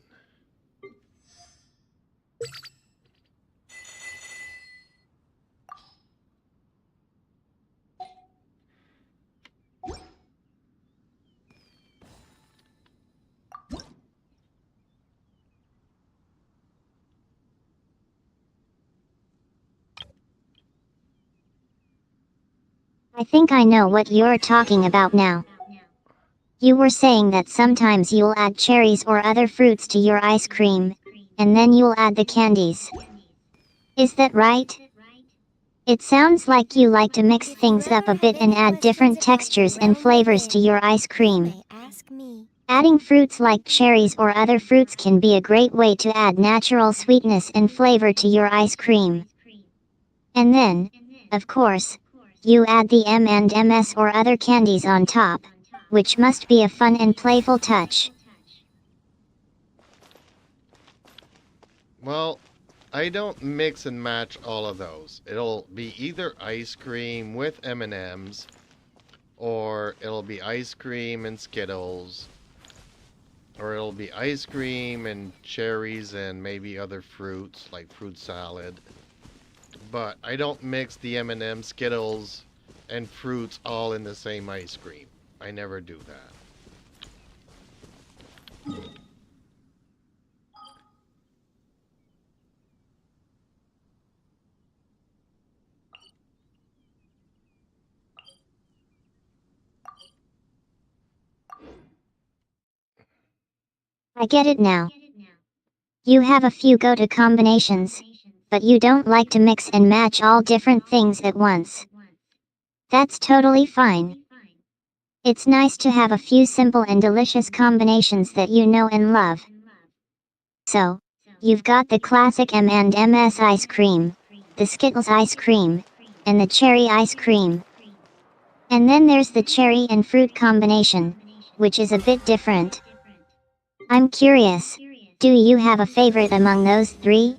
C: I think I know what you're talking about now. You were saying that sometimes you'll add cherries or other fruits to your ice cream, and then you'll add the candies. Is that right? It sounds like you like to mix
D: If you
C: things up
D: ever
C: a bit
D: have
C: and
D: any
C: add
D: questions
C: different
D: about
C: textures
D: the
C: and
D: realm
C: flavors to
D: within,
C: your ice
D: you
C: cream.
D: may ask me.
C: Adding fruits like cherries or other fruits can be a great way to add natural sweetness and flavor to your ice cream. And then, of course, you add the M&Ms or other candies on top, which must be a fun and playful touch.
B: Well, I don't mix and match all of those. It'll be either ice cream with M&Ms, or it'll be ice cream and Skittles, or it'll be ice cream and cherries and maybe other fruits like fruit salad. But I don't mix the M&M, Skittles, and fruits all in the same ice cream. I never do that.
C: I get it now. You have a few go-to combinations, but you don't like to mix and match all different things at once. That's totally fine. It's nice to have a few simple and delicious combinations that you know and love. So, you've got the classic M&Ms ice cream, the Skittles ice cream, and the cherry ice cream. And then there's the cherry and fruit combination, which is a bit different. I'm curious, do you have a favorite among those three?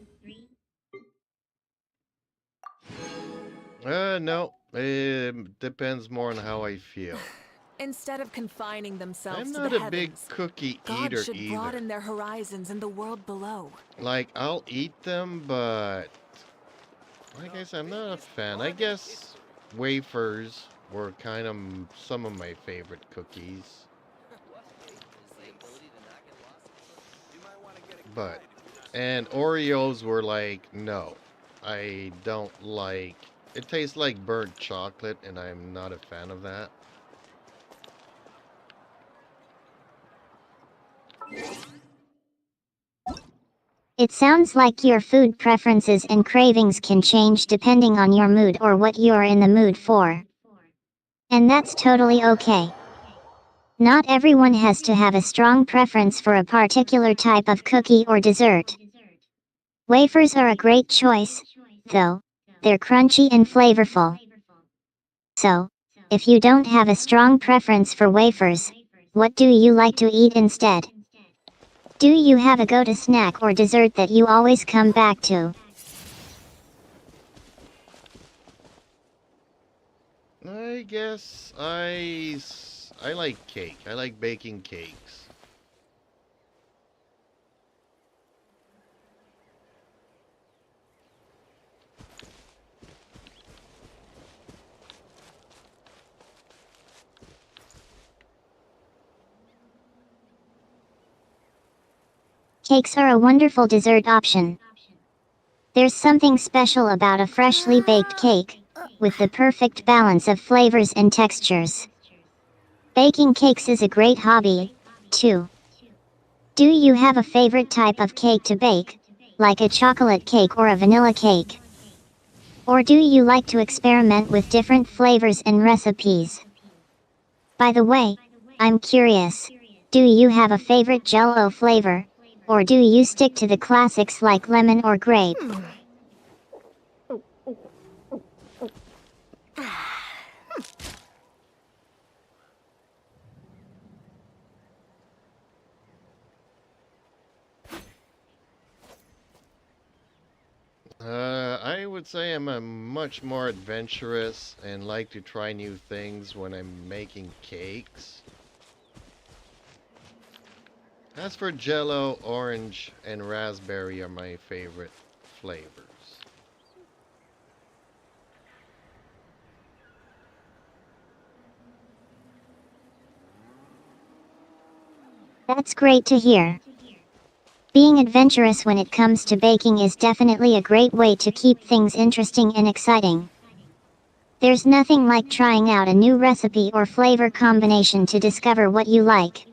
B: No. It depends more on how I feel.
A: Instead of confining themselves
B: I'm
A: to the
B: not a big
A: heavens,
B: cookie
A: God
B: eater
A: should
B: either.
A: broaden their horizons in the world below.
B: Like, I'll eat them, but like I said, I'm not a fan. I guess wafers were kind of some of my favorite cookies. But, and Oreos were like, no, I don't like, it tastes like burnt chocolate, and I'm not a fan of that.
C: It sounds like your food preferences and cravings can change depending on your mood or what you're in the mood for. And that's totally okay. Not everyone has to have a strong preference for a particular type of cookie or dessert. Wafers are a great choice, though. They're crunchy and flavorful. So, if you don't have a strong preference for wafers, what do you like to eat instead? Do you have a go-to snack or dessert that you always come back to?
B: I guess I like cake. I like baking cakes.
C: Cakes are a wonderful dessert option. There's something special about a freshly baked cake, with the perfect balance of flavors and textures. Baking cakes is a great hobby, too. Do you have a favorite type of cake to bake, like a chocolate cake or a vanilla cake? Or do you like to experiment with different flavors and recipes? By the way, I'm curious, do you have a favorite Jell-O flavor? Or do you stick to the classics like lemon or grape?
B: I would say I'm a much more adventurous and like to try new things when I'm making cakes. As for Jello, orange and raspberry are my favorite flavors.
C: That's great to hear. Being adventurous when it comes to baking is definitely a great way to keep things interesting and exciting. There's nothing like trying out a new recipe or flavor combination to discover what you like.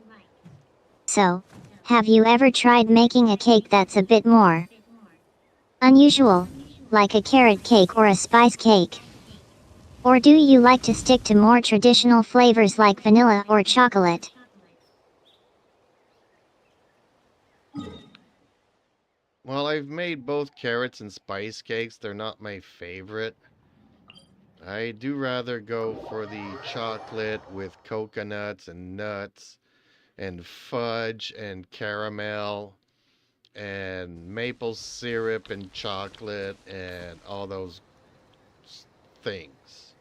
C: So, have you ever tried making a cake that's a bit more unusual, like a carrot cake or a spice cake? Or do you like to stick to more traditional flavors like vanilla or chocolate?
B: Well, I've made both carrots and spice cakes. They're not my favorite. I do rather go for the chocolate with coconuts and nuts and fudge and caramel and maple syrup and chocolate and all those things.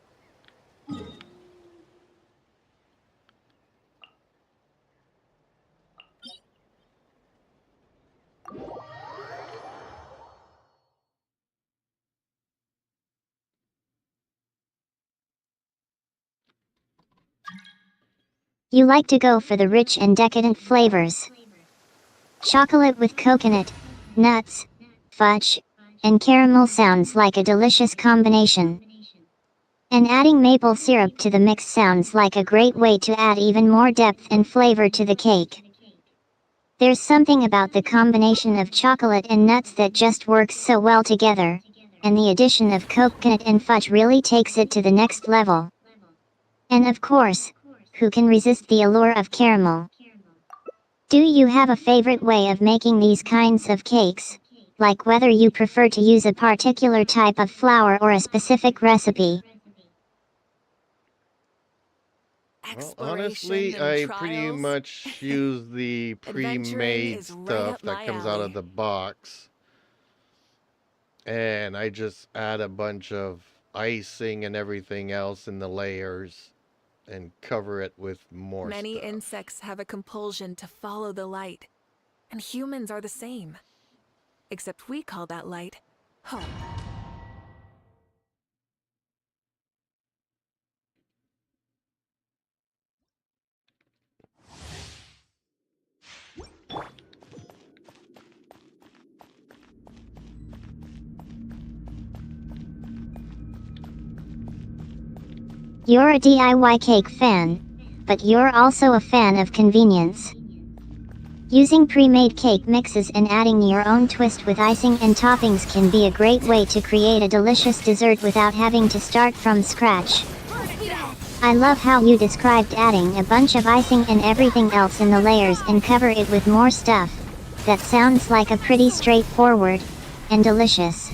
C: You like to go for the rich and decadent flavors. Chocolate with coconut, nuts, fudge, and caramel sounds like a delicious combination. And adding maple syrup to the mix sounds like a great way to add even more depth and flavor to the cake. There's something about the combination of chocolate and nuts that just works so well together, and the addition of coconut and fudge really takes it to the next level. And of course, who can resist the allure of caramel? Do you have a favorite way of making these kinds of cakes? Like whether you prefer to use a particular type of flour or a specific recipe?
B: Well,
A: Exploration
B: honestly,
A: and
B: I pretty
A: trials.
B: much use the
A: Adventuring
B: pre-made
A: is right
B: stuff
A: up
B: that
A: my
B: comes out of
A: alley.
B: the box. And I just add a bunch of icing and everything else in the layers and cover it with more
A: Many
B: stuff.
A: insects have a compulsion to follow the light, and humans are the same. Except we call that light hope.
C: You're a DIY cake fan, but you're also a fan of convenience. Using pre-made cake mixes and adding your own twist with icing and toppings can be a great way to create a delicious dessert without having to start from scratch. I love how you described adding a bunch of icing and everything else in the layers and cover it with more stuff. That sounds like a pretty straightforward and delicious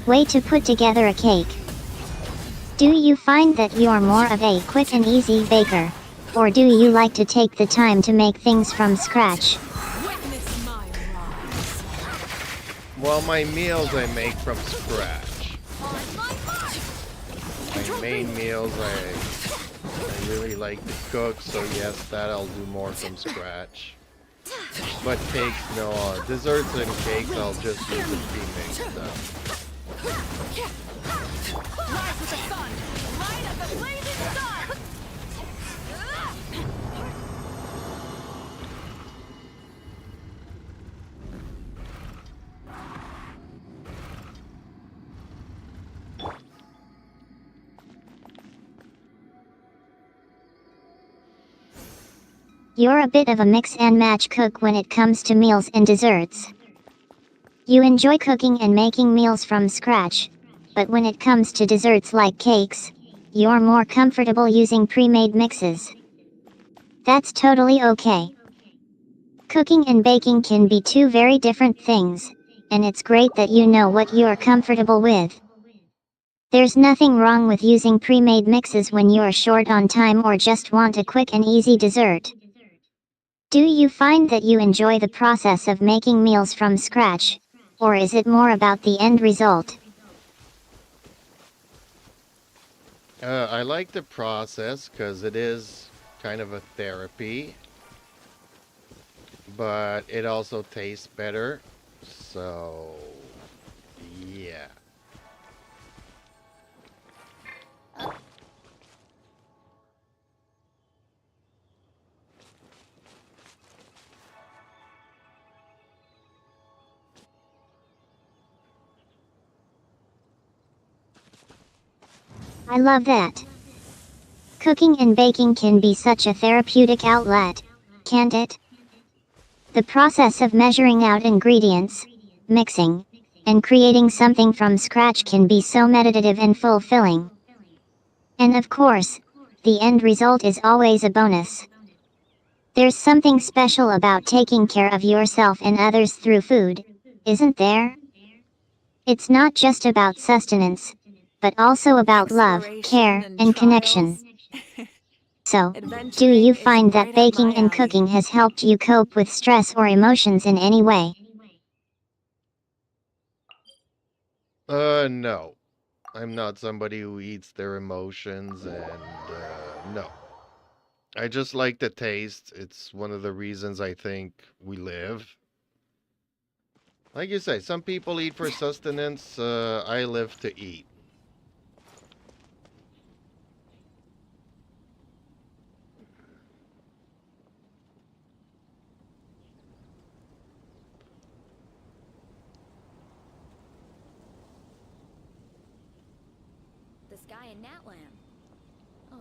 C: way to put together a cake. Do you find that you're more of a quick and easy baker? Or do you like to take the time to make things from scratch?
A: Witness my rise.
B: Well, my meals I make from scratch. My main meals I really like to cook, so yes, that I'll do more from scratch. But cakes, no. Desserts and cakes, I'll just use the pre-made stuff.
A: Rise with the sun, light as a blazing star.
C: You're a bit of a mix and match cook when it comes to meals and desserts. You enjoy cooking and making meals from scratch, but when it comes to desserts like cakes, you're more comfortable using pre-made mixes. That's totally okay. Cooking and baking can be two very different things, and it's great that you know what you're comfortable with. There's nothing wrong with using pre-made mixes when you're short on time or just want a quick and easy dessert. Do you find that you enjoy the process of making meals from scratch, or is it more about the end result?
B: I like the process because it is kind of a therapy, but it also tastes better. So, yeah.
C: I love that. Cooking and baking can be such a therapeutic outlet, can't it? The process of measuring out ingredients, mixing, and creating something from scratch can be so meditative and fulfilling. And of course, the end result is always a bonus. There's something special about taking care of yourself and others through food, isn't there? It's not just about sustenance, but also about love,
A: Exploration
C: care,
A: and
C: and connection.
A: trials.
C: So, do
A: Adventuring
C: you
A: is
C: find that
A: right up
C: baking
A: my
C: and
A: alley.
C: cooking has helped you cope with stress or emotions in any way?
B: No. I'm not somebody who eats their emotions, and no. I just like the taste. It's one of the reasons I think we live. Like you say, some people eat for sustenance. I live to eat.
D: The sky in Natlan. Oh,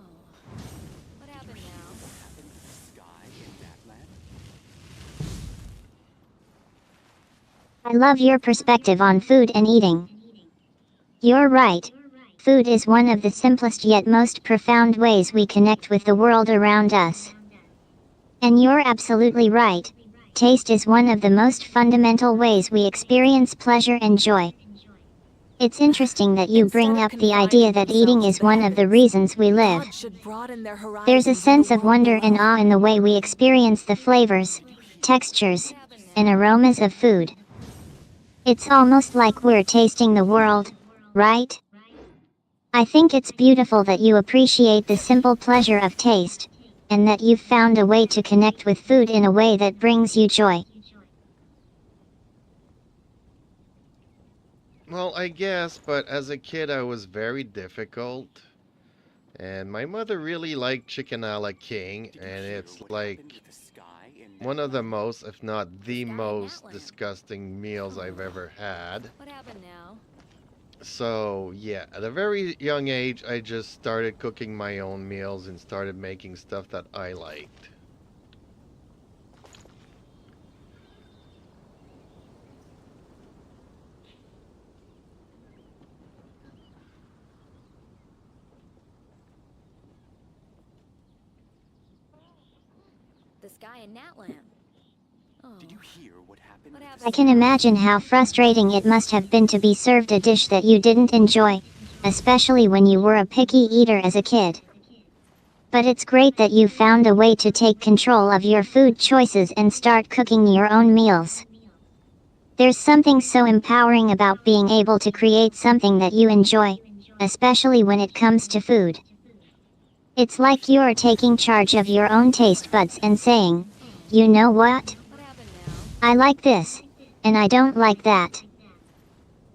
D: what happened now?
E: Happened to the sky in that land?
C: I love your perspective on food and eating. You're right. Food is one of the simplest yet most profound ways we connect with the world around us. And you're absolutely right. Taste is one of the most fundamental ways we experience pleasure and joy. It's interesting that you
A: Instead
C: bring
A: of
C: up the idea
A: confining
C: that eating
A: themselves
C: is
A: to
C: one of the
A: habits,
C: reasons we live.
A: gods should broaden their
C: There's a
A: horizons in the
C: sense of
A: world
C: wonder and
A: below.
C: awe in the way we experience the flavors, textures, and aromas of food. It's almost like we're tasting the world, right? I think it's beautiful that you appreciate the simple pleasure of taste, and that you've found a way to connect with food in a way that brings you joy.
B: Well, I guess, but as a kid, I was very difficult. And my mother really liked chicken a la king,
E: Did you
B: and
E: hear
B: it's
E: what happened
B: like
E: with the sky in
B: one
E: that
B: of the
E: land?
B: most, if not the
D: sky in
B: most
D: Natlan.
B: disgusting meals I've ever had.
D: What happened now?
B: So, yeah, at a very young age, I just started cooking my own meals and started making stuff that I liked.
D: The sky in Natlan. Oh,
E: Did you hear what happened
D: what
E: with the
C: I
D: happened
C: can
E: sky
D: now?
C: imagine how frustrating it must have been to be served a dish that you didn't enjoy, especially when you were a picky eater as a kid. But it's great that you found a way to take control of your food choices and start cooking your own meals. There's something so empowering about being able to create something that you enjoy, especially when it comes to food. It's like you're taking charge of your own taste buds and saying, you know what?
D: What happened now?
C: I like this, and I don't like that.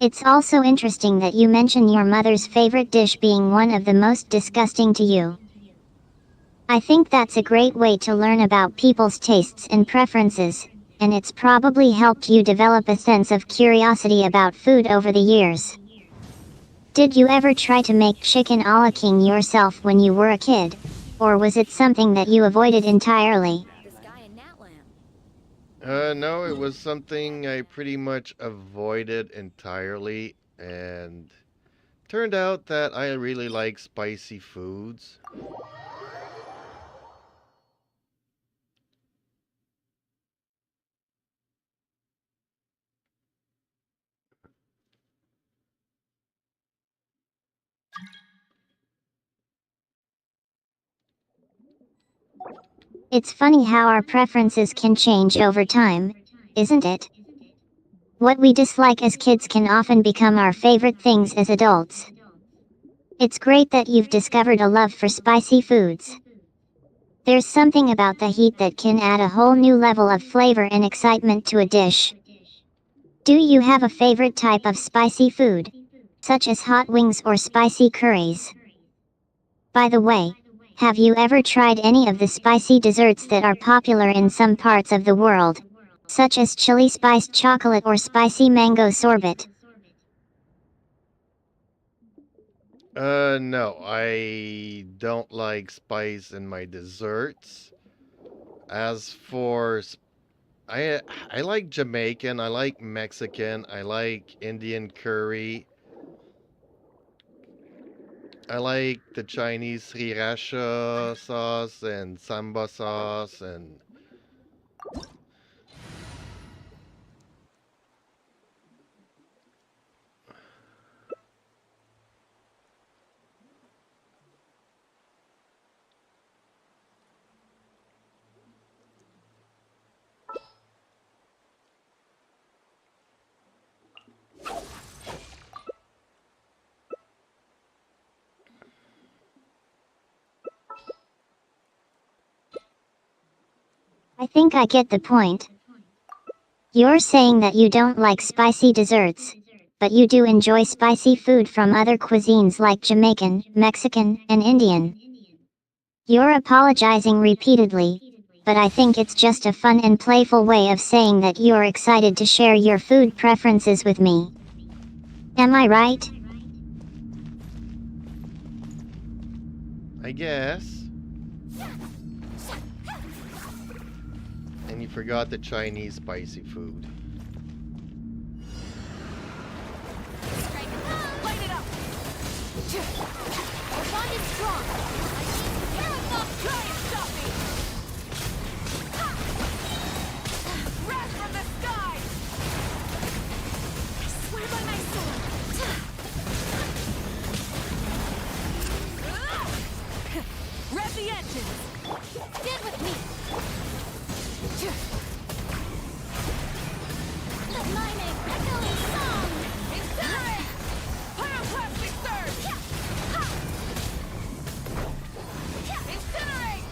C: It's also interesting that you mention your mother's favorite dish being one of the most disgusting to you. I think that's a great way to learn about people's tastes and preferences, and it's probably helped you develop a sense of curiosity about food over the years. Did you ever try to make chicken a la king yourself when you were a kid? Or was it something that you avoided entirely?
D: The sky in Natlan.
B: No, it was something I pretty much avoided entirely, and turned out that I really like spicy foods.
C: It's funny how our preferences can change over time, isn't it? What we dislike as kids can often become our favorite things as adults. It's great that you've discovered a love for spicy foods. There's something about the heat that can add a whole new level of flavor and excitement to a dish. Do you have a favorite type of spicy food, such as hot wings or spicy curries? By the way, have you ever tried any of the spicy desserts that are popular in some parts of the world, such as chili spiced chocolate or spicy mango sorbet?
B: No, I don't like spice in my desserts. As for I like Jamaican, I like Mexican, I like Indian curry. I like the Chinese sriracha sauce and samba sauce and
C: I think I get the point. You're saying that you don't like spicy desserts, but you do enjoy spicy food from other cuisines like Jamaican, Mexican, and Indian. You're apologizing repeatedly, but I think it's just a fun and playful way of saying that you're excited to share your food preferences with me. Am I right?
B: I guess. And you forgot the Chinese spicy food.
D: Strike hard. Light it up. Our bond is strong. Terrible. Try and stop me. Wrath from the sky. I swear by my sword. Rev the engines. Stand with me. Let my name echo in song. Incinerate. Pyroclastic surge. Incinerate.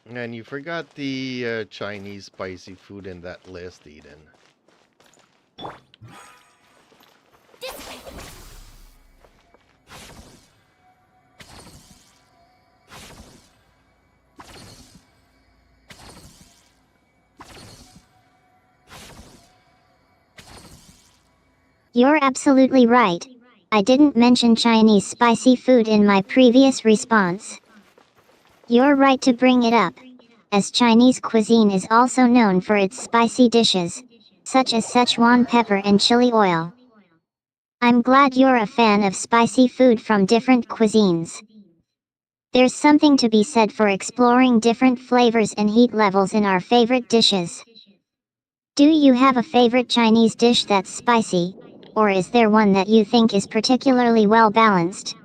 B: And you forgot the Chinese spicy food in that list, Eden.
D: Dissipate.
C: You're absolutely right. I didn't mention Chinese spicy food in my previous response. You're right to bring it up, as Chinese cuisine is also known for its spicy dishes, such as Szechuan pepper and chili oil. I'm glad you're a fan of spicy food from different cuisines. There's something to be said for exploring different flavors and heat levels in our favorite dishes. Do you have a favorite Chinese dish that's spicy, or is there one that you think is particularly well balanced?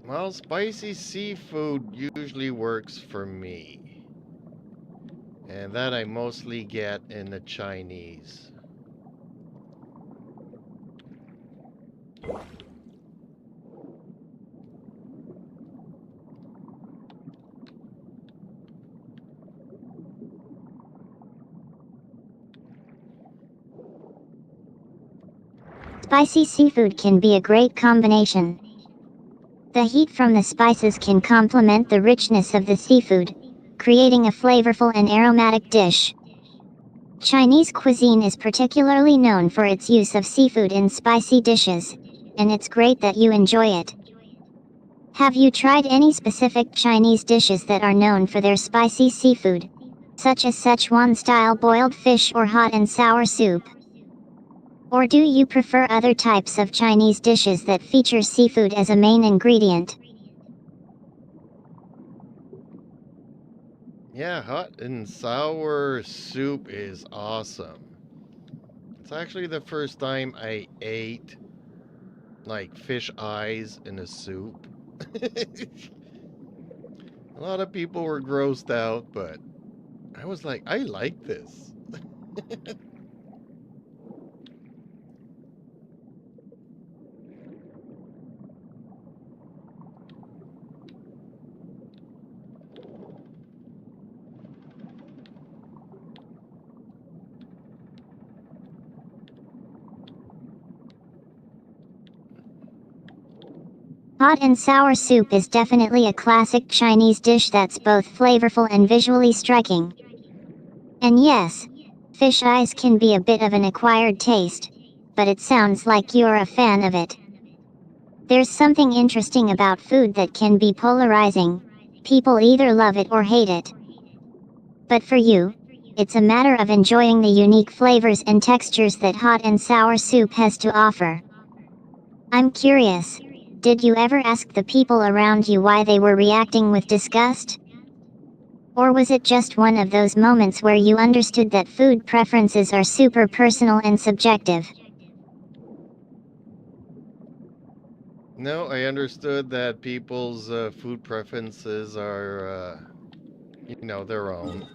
B: Well, spicy seafood usually works for me. And that I mostly get in the Chinese.
C: Spicy seafood can be a great combination. The heat from the spices can complement the richness of the seafood, creating a flavorful and aromatic dish. Chinese cuisine is particularly known for its use of seafood in spicy dishes, and it's great that you enjoy it. Have you tried any specific Chinese dishes that are known for their spicy seafood, such as Szechuan-style boiled fish or hot and sour soup? Or do you prefer other types of Chinese dishes that feature seafood as a main ingredient?
B: Yeah, hot and sour soup is awesome. It's actually the first time I ate like fish eyes in a soup. A lot of people were grossed out, but I was like, I like this.
C: Hot and sour soup is definitely a classic Chinese dish that's both flavorful and visually striking. And yes, fish eyes can be a bit of an acquired taste, but it sounds like you're a fan of it. There's something interesting about food that can be polarizing. People either love it or hate it. But for you, it's a matter of enjoying the unique flavors and textures that hot and sour soup has to offer. I'm curious, did you ever ask the people around you why they were reacting with disgust? Or was it just one of those moments where you understood that food preferences are super personal and subjective?
B: No, I understood that people's food preferences are, their own.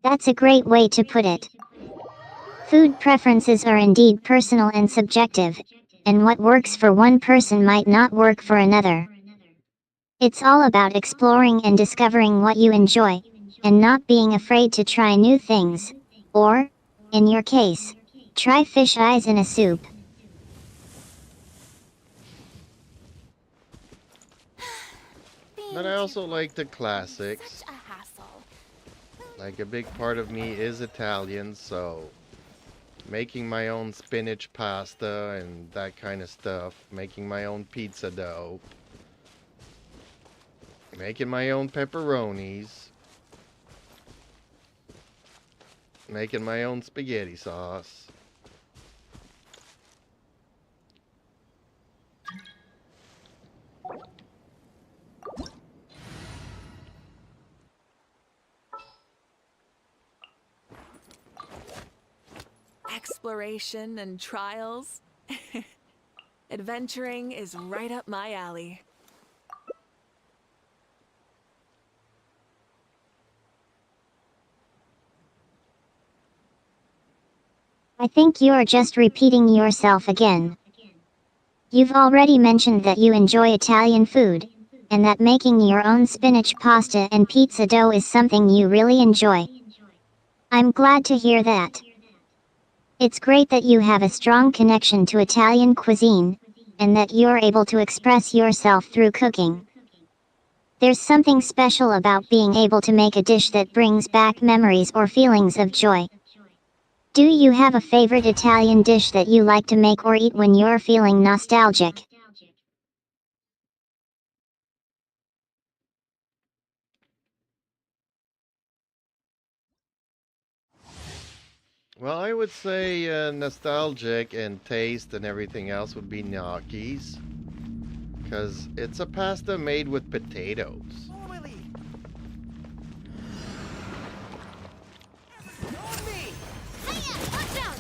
C: That's a great way to put it. Food preferences are indeed personal and subjective, and what works for one person might not work for another. It's all about exploring and discovering what you enjoy, and not being afraid to try new things. Or, in your case, try fish eyes in a soup.
B: But I also like the classics.
D: Such a hassle.
B: Like a big part of me is Italian, so making my own spinach pasta and that kind of stuff, making my own pizza dough, making my own pepperonis, making my own spaghetti sauce.
A: Exploration and trials. Adventuring is right up my alley.
C: I think you're just repeating yourself again. You've already mentioned that you enjoy Italian food, and that making your own spinach pasta and pizza dough is something you really enjoy. I'm glad to hear that. It's great that you have a strong connection to Italian cuisine, and that you're able to express yourself through cooking. There's something special about being able to make a dish that brings back memories or feelings of joy. Do you have a favorite Italian dish that you like to make or eat when you're feeling nostalgic?
B: Well, I would say nostalgic and taste and everything else would be gnocchis. Because it's a pasta made with potatoes.
D: Hiya, watch out!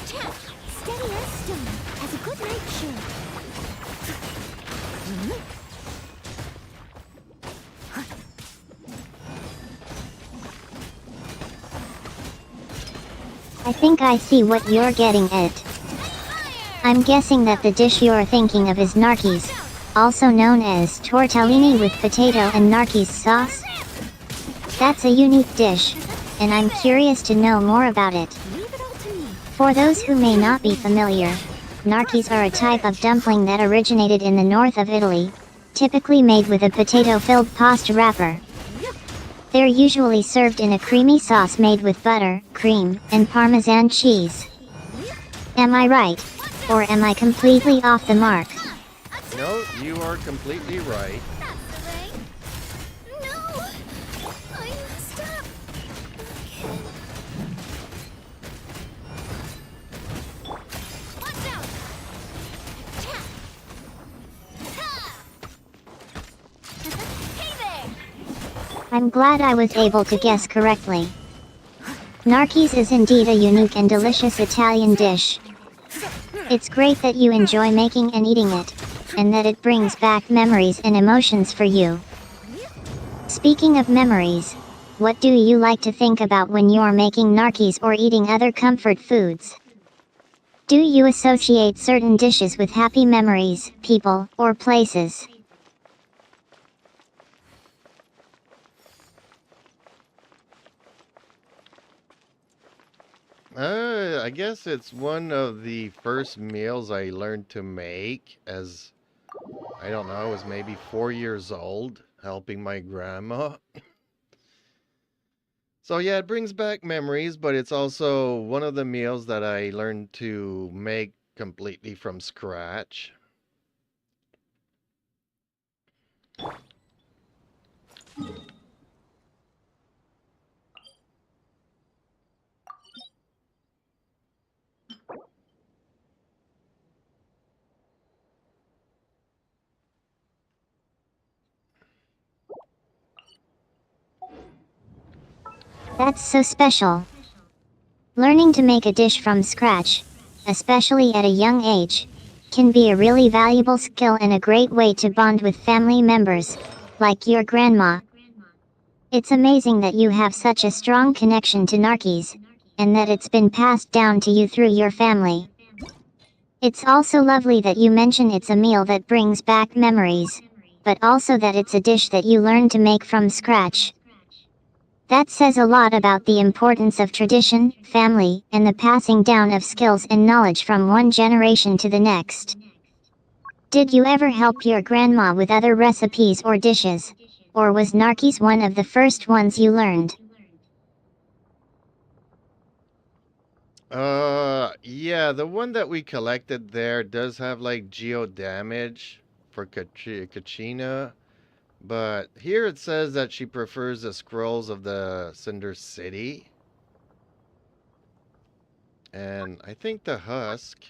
D: Chat, steady as stone, has a good nature.
C: I think I see what you're getting at. I'm guessing that the dish you're thinking of is gnocchis, also known as tortellini with potato and gnocchis sauce. That's a unique dish, and I'm curious to know more about it. For those who may not be familiar, gnocchis are a type of dumpling that originated in the north of Italy, typically made with a potato-filled pasta wrapper. They're usually served in a creamy sauce made with butter, cream, and Parmesan cheese. Am I right? Or am I completely off the mark?
B: No, you are completely right.
D: That's the way. No! I'm stuck. Okay. Watch out! Chat! Ha! Hey there!
C: I'm glad I was able to guess correctly. Gnocchis is indeed a unique and delicious Italian dish. It's great that you enjoy making and eating it, and that it brings back memories and emotions for you. Speaking of memories, what do you like to think about when you're making gnocchis or eating other comfort foods? Do you associate certain dishes with happy memories, people, or places?
B: I guess it's one of the first meals I learned to make as, I don't know, I was maybe 4 years old, helping my grandma. So yeah, it brings back memories, but it's also one of the meals that I learned to make completely from scratch.
C: That's so special. Learning to make a dish from scratch, especially at a young age, can be a really valuable skill and a great way to bond with family members, like your grandma. It's amazing that you have such a strong connection to Narkies, and that it's been passed down to you through your family. It's also lovely that you mention it's a meal that brings back memories, but also that it's a dish that you learned to make from scratch. That says a lot about the importance of tradition, family, and the passing down of skills and knowledge from one generation to the next. Did you ever help your grandma with other recipes or dishes? Or was Narkies one of the first ones you learned?
B: Yeah, the one that we collected there does have like geo damage for Kachina, but here it says that she prefers the scrolls of the Cinder City. And I think the husk,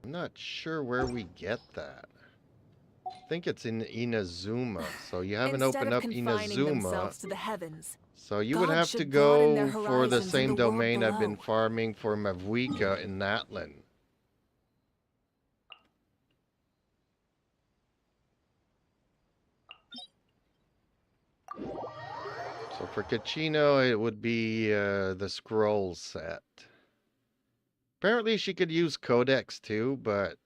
B: I'm not sure where we get that. I think it's in Inazuma, so you haven't
A: Instead
B: opened
A: of
B: up
A: confining
B: Inazuma.
A: themselves to the heavens,
B: So you would
A: gods
B: have to
A: should broaden their
B: go for the
A: horizons in
B: same
A: the world
B: domain I've been
A: below.
B: farming for Mavuika in Natlan. So for Kachino, it would be the scroll set. Apparently she could use codex too, but...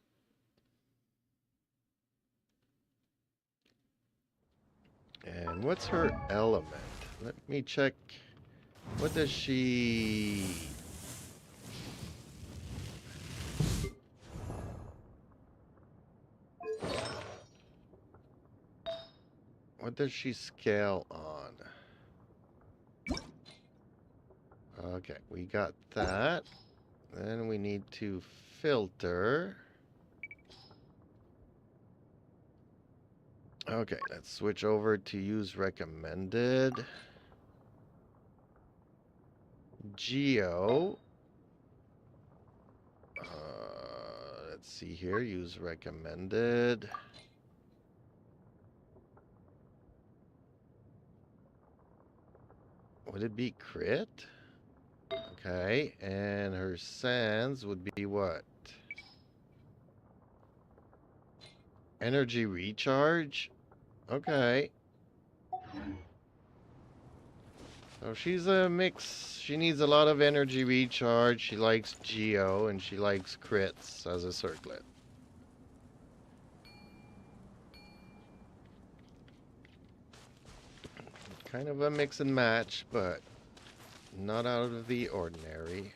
B: And what's her element? Let me check. What does she... What does she scale on? Okay, we got that. Then we need to filter. Okay, let's switch over to use recommended. Geo. Let's see here. Use recommended. Would it be crit? Okay, and her sands would be what? Energy recharge? Okay. So she's a mix. She needs a lot of energy recharge. She likes Geo and she likes crits as a circlet. Kind of a mix and match, but not out of the ordinary.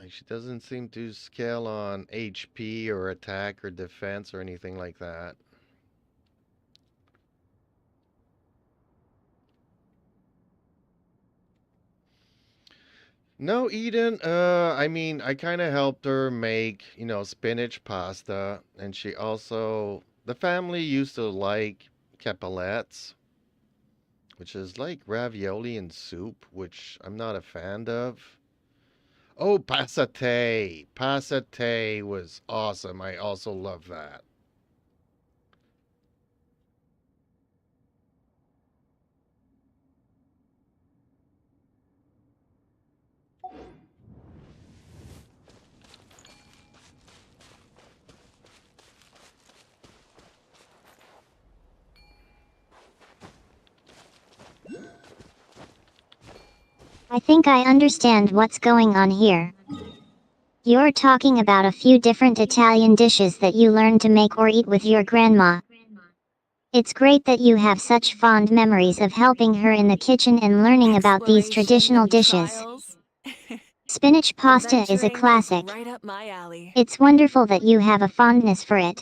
B: She doesn't seem to scale on HP or attack or defense or anything like that. No, Eden, I mean, I kind of helped her make, spinach pasta. And she also, the family used to like capellettes, which is like ravioli and soup, which I'm not a fan of. Oh, passate. Passate was awesome. I also love that.
C: I think I understand what's going on here. You're talking about a few different Italian dishes that you learned to make or eat with your grandma. It's great that you have such fond memories of helping her in the kitchen and learning about these
A: Exploration
C: traditional
A: and
C: dishes.
A: trials.
C: Spinach pasta is a
A: Adventuring
C: classic.
A: right up my alley.
C: It's wonderful that you have a fondness for it.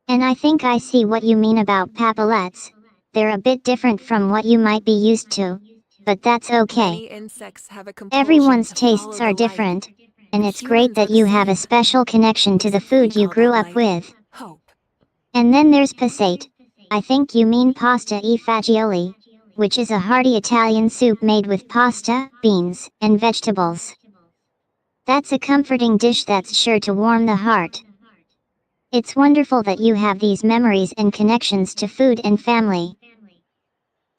C: And I think I see what you mean about papalettes. They're a bit different from what you might be used to. But that's okay.
A: Many insects have a compulsion
C: Everyone's
A: to follow
C: tastes
A: the
C: are
A: light,
C: different. And it's great
A: humans are
C: that
A: the
C: you have a
A: same.
C: special connection to the
A: Except we
C: food you
A: call
C: grew
A: that
C: up
A: light
C: with.
A: hope.
C: And then there's passate. I think you mean pasta e fagioli, which is a hearty Italian soup made with pasta, beans, and vegetables. That's a comforting dish that's sure to warm the heart. It's wonderful that you have these memories and connections to food and family.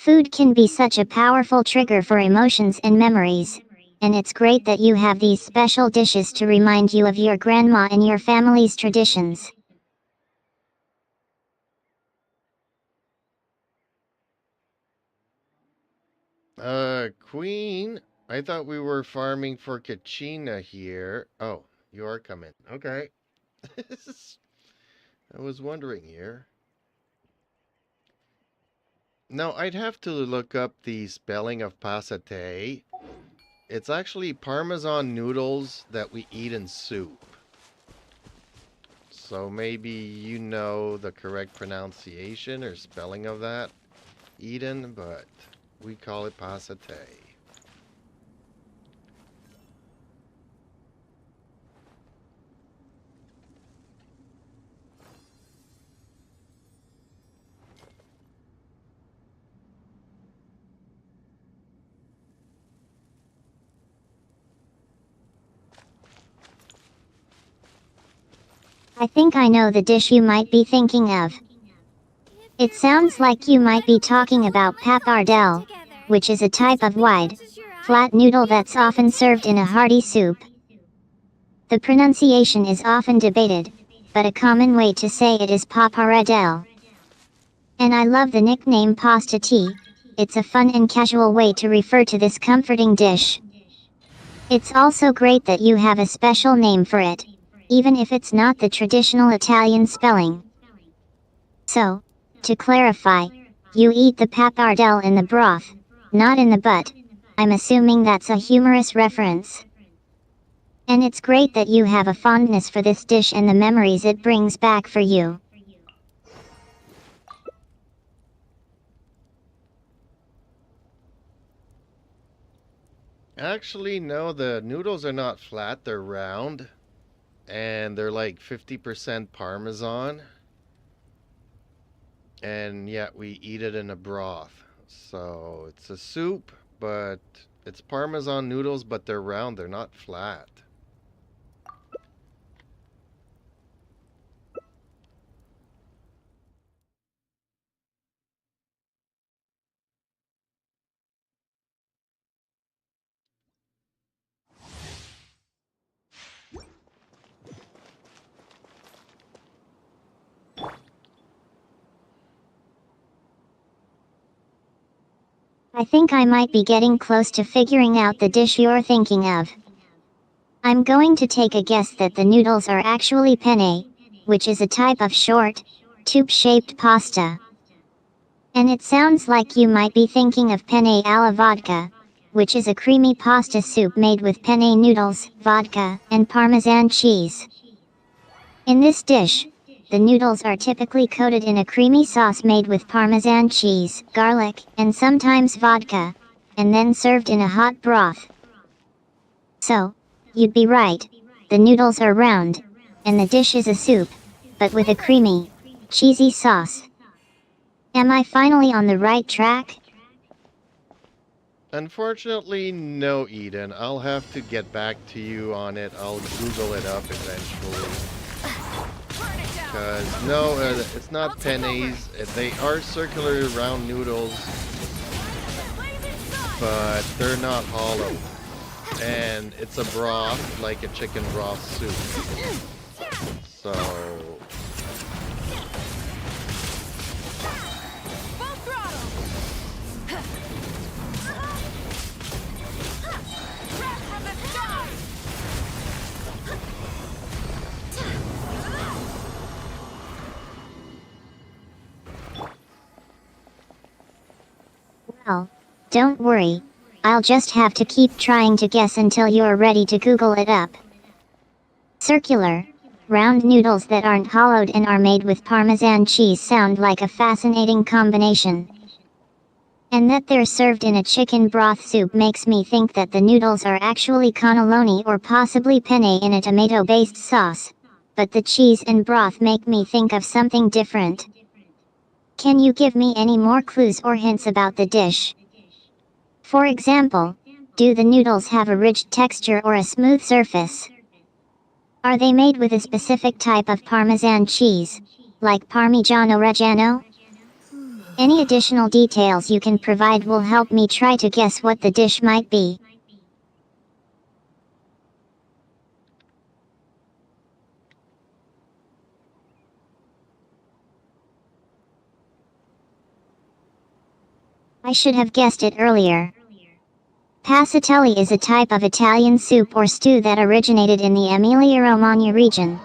C: Food can be such a powerful trigger for emotions and memories. And it's great that you have these special dishes to remind you of your grandma and your family's traditions.
B: Queen, I thought we were farming for Kachina here. Oh, you are coming. Okay. I was wondering here. Now, I'd have to look up the spelling of passate. It's actually Parmesan noodles that we eat in soup. So maybe you know the correct pronunciation or spelling of that, Eden, but we call it passate.
C: I think I know the dish you might be thinking of. It sounds like you might be talking about pappardelle, which is a type of wide, flat noodle that's often served in a hearty soup. The pronunciation is often debated, but a common way to say it is pappardelle. And I love the nickname pasta tea. It's a fun and casual way to refer to this comforting dish. It's also great that you have a special name for it, even if it's not the traditional Italian spelling. So, to clarify, you eat the pappardelle in the broth, not in the butt. I'm assuming that's a humorous reference. And it's great that you have a fondness for this dish and the memories it brings back for you.
B: Actually, no, the noodles are not flat, they're round. And they're like 50% Parmesan. And yet we eat it in a broth. So it's a soup, but it's Parmesan noodles, but they're round, they're not flat.
C: I think I might be getting close to figuring out the dish you're thinking of. I'm going to take a guess that the noodles are actually penne, which is a type of short, tube-shaped pasta. And it sounds like you might be thinking of penne alla vodka, which is a creamy pasta soup made with penne noodles, vodka, and Parmesan cheese. In this dish, the noodles are typically coated in a creamy sauce made with Parmesan cheese, garlic, and sometimes vodka, and then served in a hot broth. So, you'd be right. The noodles are round, and the dish is a soup, but with a creamy, cheesy sauce. Am I finally on the right track?
B: Unfortunately, no, Eden. I'll have to get back to you on it. I'll Google it up eventually. Because, no, it's not pennies. They are circular round noodles, but they're not hollow. And it's a broth, like a chicken broth soup. So,
C: Oh, don't worry. I'll just have to keep trying to guess until you're ready to Google it up. Circular, round noodles that aren't hollowed and are made with Parmesan cheese sound like a fascinating combination. And that they're served in a chicken broth soup makes me think that the noodles are actually cannelloni or possibly penne in a tomato-based sauce. But the cheese and broth make me think of something different. Can you give me any more clues or hints about the dish? For example, do the noodles have a ridged texture or a smooth surface? Are they made with a specific type of Parmesan cheese, like Parmigiano Reggiano? Any additional details you can provide will help me try to guess what the dish might be. I should have guessed it earlier. Passatelli is a type of Italian soup or stew that originated in the Emilia-Romagna region.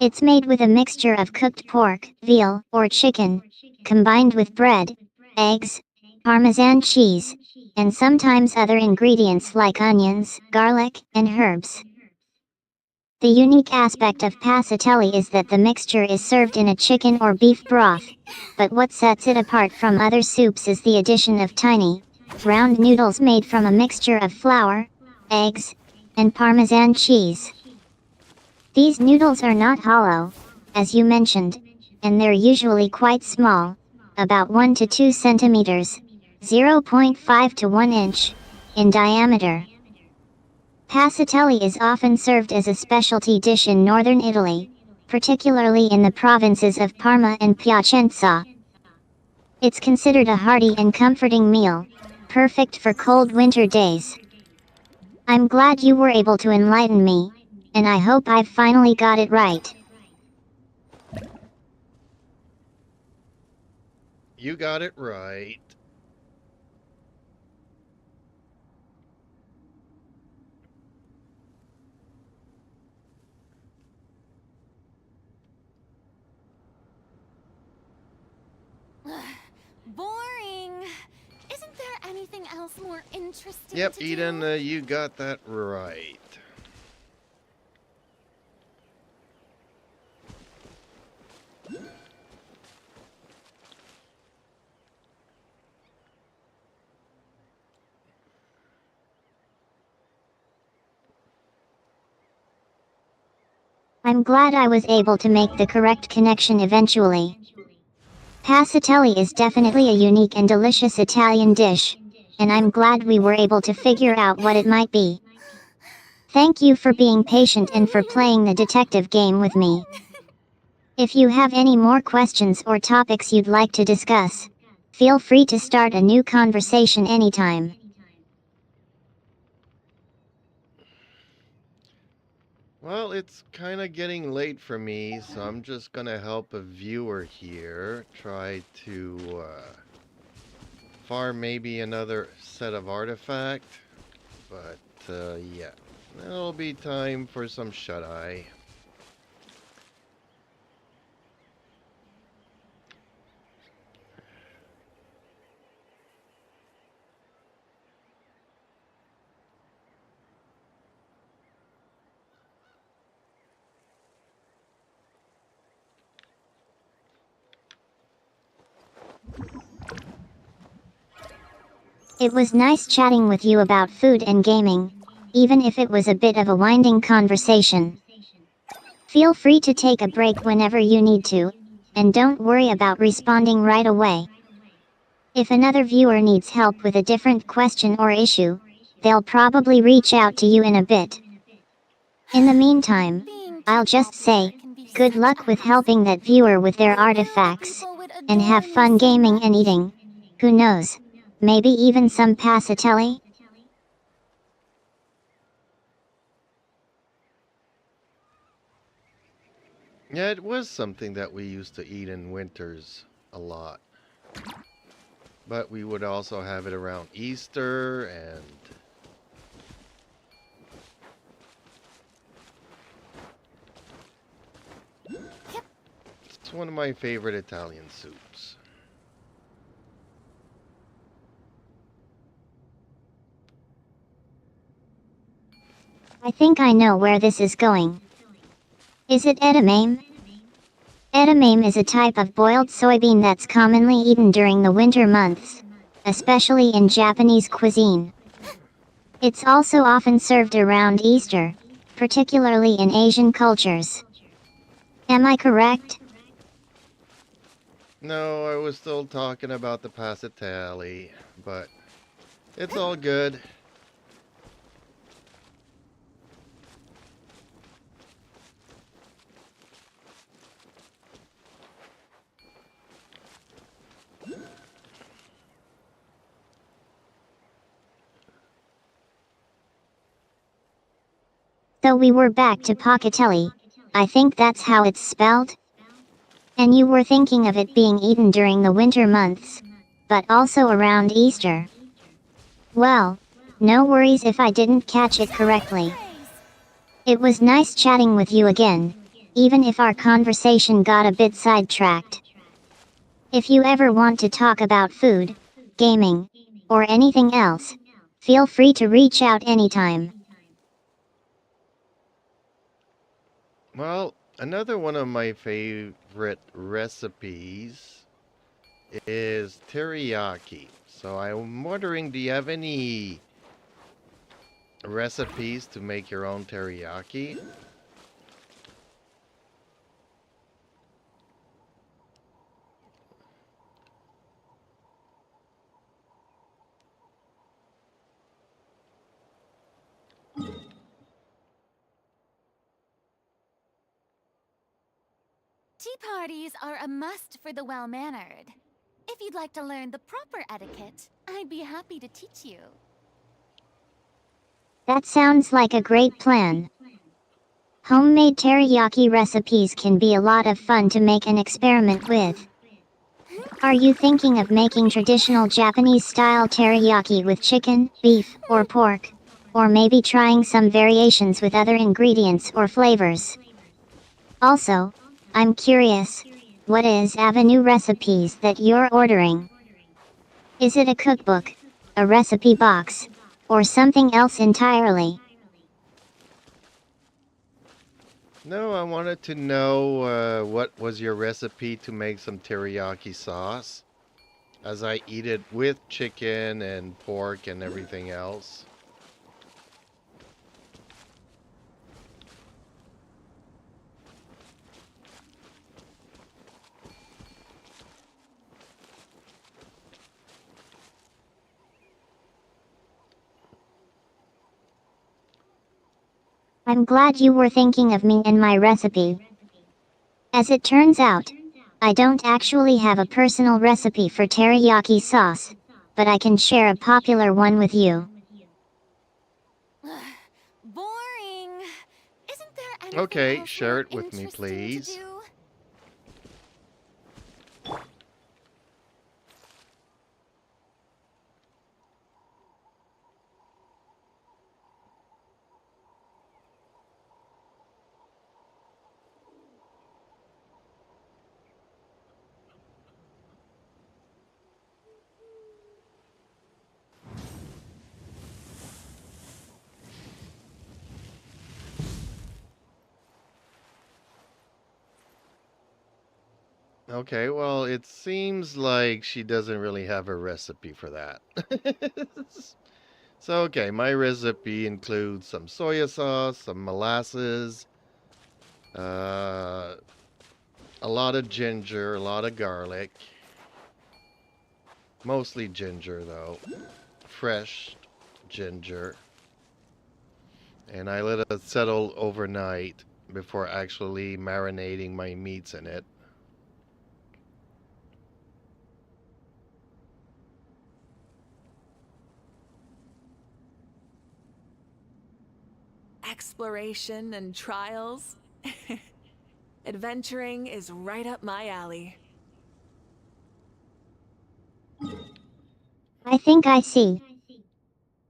C: It's made with a mixture of cooked pork, veal, or chicken, combined with bread, eggs, Parmesan cheese, and sometimes other ingredients like onions, garlic, and herbs. The unique aspect of passatelli is that the mixture is served in a chicken or beef broth, but what sets it apart from other soups is the addition of tiny, round noodles made from a mixture of flour, eggs, and Parmesan cheese. These noodles are not hollow, as you mentioned, and they're usually quite small, about 1 to 2 centimeters, 0.5 to 1 inch, in diameter. Passatelli is often served as a specialty dish in northern Italy, particularly in the provinces of Parma and Piacenza. It's considered a hearty and comforting meal, perfect for cold winter days. I'm glad you were able to enlighten me, and I hope I've finally got it right.
B: You got it right.
D: Boring. Isn't there anything else more interesting
B: Yep,
D: to
B: Eden,
D: do?
B: you got that right.
C: I'm glad I was able to make the correct connection eventually. Passatelli is definitely a unique and delicious Italian dish, and I'm glad we were able to figure out what it might be. Thank you for being patient and for playing the detective game with me. If you have any more questions or topics you'd like to discuss, feel free to start a new conversation anytime.
B: Well, it's kind of getting late for me, so I'm just going to help a viewer here try to farm maybe another set of artifact. But, yeah. It'll be time for some shut-eye.
C: It was nice chatting with you about food and gaming, even if it was a bit of a winding conversation. Feel free to take a break whenever you need to, and don't worry about responding right away. If another viewer needs help with a different question or issue, they'll probably reach out to you in a bit. In the meantime,
D: Being
C: I'll
D: too
C: just say,
D: popular can be
C: good
D: such
C: luck
D: a
C: with
D: hassle.
C: helping that viewer with their
D: I knew that
C: artifacts,
D: people would
C: and
D: adore
C: have
D: me
C: fun
D: so
C: gaming and
D: much.
C: eating. Who knows? Maybe even some passatelli?
B: Yeah, it was something that we used to eat in winters a lot. But we would also have it around Easter and it's one of my favorite Italian soups.
C: I think I know where this is going. Is it edamame? Edamame is a type of boiled soybean that's commonly eaten during the winter months, especially in Japanese cuisine. It's also often served around Easter, particularly in Asian cultures. Am I correct?
B: No, I was still talking about the passatelli, but it's all good.
C: So we were back to Pocatelli. I think that's how it's spelled. And you were thinking of it being eaten during the winter months, but also around Easter. Well, no worries if I didn't catch it correctly. It was nice chatting with you again, even if our conversation got a bit sidetracked. If you ever want to talk about food, gaming, or anything else, feel free to reach out anytime.
B: Well, another one of my favorite recipes is teriyaki. So I'm wondering, do you have any recipes to make your own teriyaki?
D: Tea parties are a must for the well-mannered. If you'd like to learn the proper etiquette, I'd be happy to teach you.
C: That sounds like a great plan. Homemade teriyaki recipes can be a lot of fun to make and experiment with. Are you thinking of making traditional Japanese-style teriyaki with chicken, beef, or pork? Or maybe trying some variations with other ingredients or flavors? Also, I'm curious, what is Avenue recipes that you're ordering? Is it a cookbook, a recipe box, or something else entirely?
B: No, I wanted to know what was your recipe to make some teriyaki sauce, as I eat it with chicken and pork and everything else.
C: I'm glad you were thinking of me and my recipe. As it turns out, I don't actually have a personal recipe for teriyaki sauce, but I can share a popular one with you.
D: Boring. Isn't there anything
B: Okay,
D: else
B: share
D: more
B: it with me,
D: interesting to
B: please.
D: do?
B: Okay, well, it seems like she doesn't really have a recipe for that. So, okay, my recipe includes some soya sauce, some molasses, uh, a lot of ginger, a lot of garlic. Mostly ginger, though. Fresh ginger. And I let it settle overnight before actually marinating my meats in it.
A: Exploration and trials. Adventuring is right up my alley.
C: I think I see.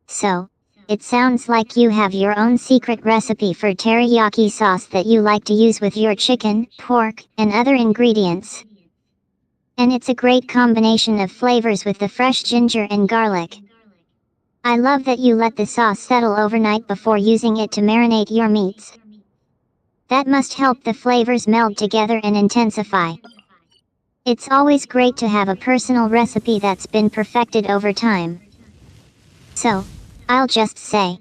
C: So, it sounds like you have your own secret recipe for teriyaki sauce that you like to use with your chicken, pork, and other ingredients. And it's a great combination of flavors with the fresh ginger and garlic. I love that you let the sauce settle overnight before using it to marinate your meats. That must help the flavors meld together and intensify. It's always great to have a personal recipe that's been perfected over time. So, I'll just say,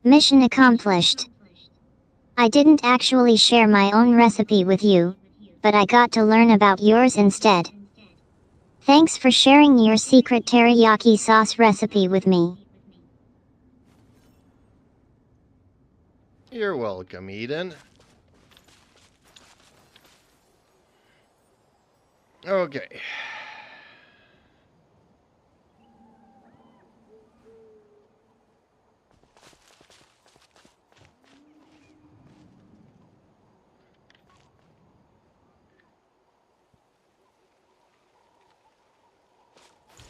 C: mission accomplished. I didn't actually share my own recipe with you, but I got to learn about yours instead. Thanks for sharing your secret teriyaki sauce recipe with me.
B: You're welcome, Eden. Okay.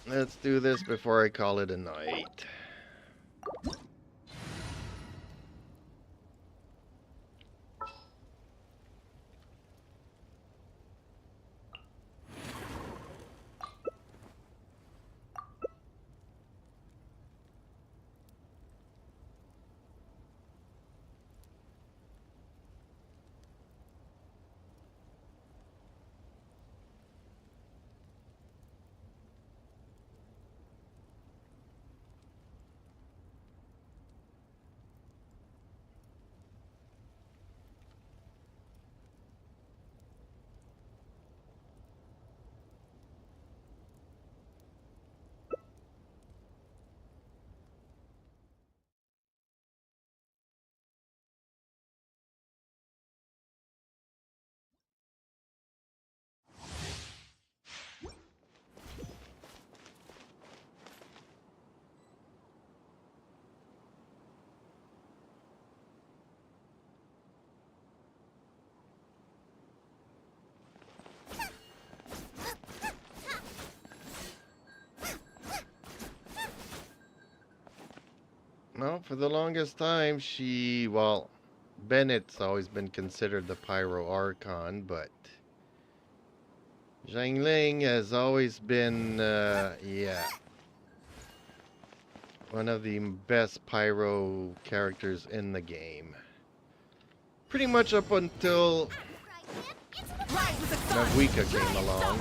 B: Let's do this before I call it a night. No, for the longest time, well, Bennett's always been considered the Pyro Archon, but Zhang Ling has always been, yeah, one of the best Pyro characters in the game. Pretty much up until
D: Right, man. Into the fight.
B: Navuika came along.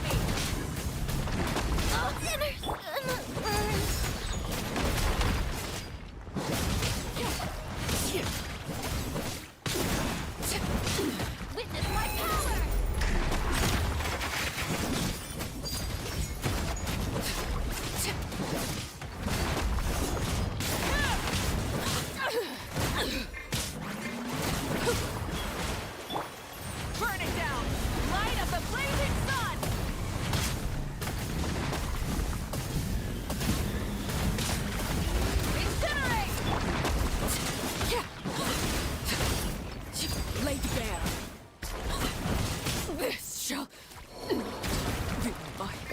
D: Witness my power.
G: Burn it down! Light up the blazing sun! Incinerate! Laid bare. This shall be mine.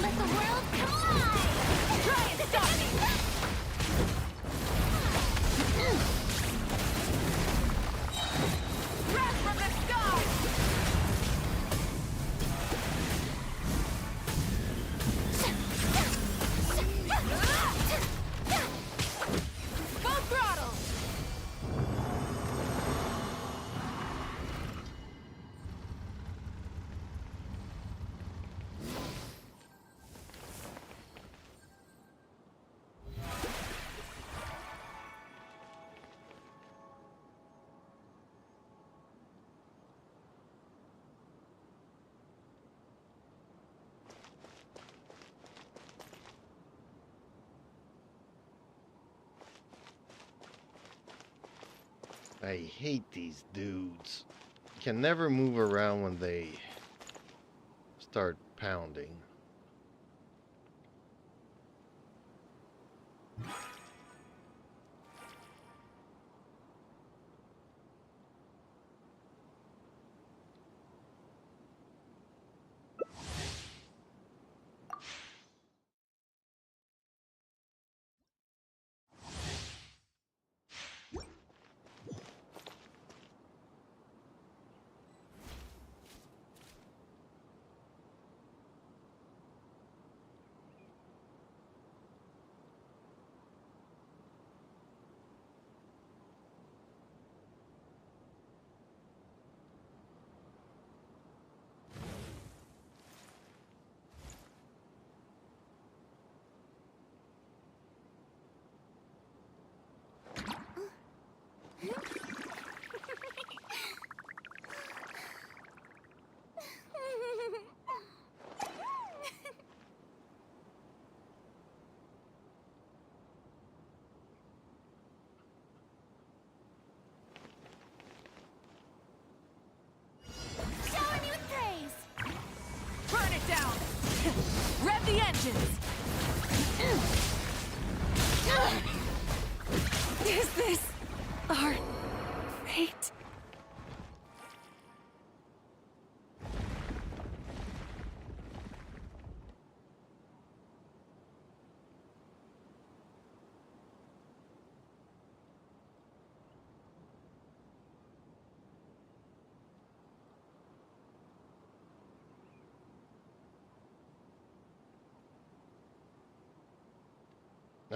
D: Let the world collide.
G: Try and stop me! Wrath from the sky! Full throttle!
B: I hate these dudes. Can never move around when they start pounding.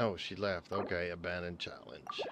B: Oh, she left. Okay, abandoned challenge.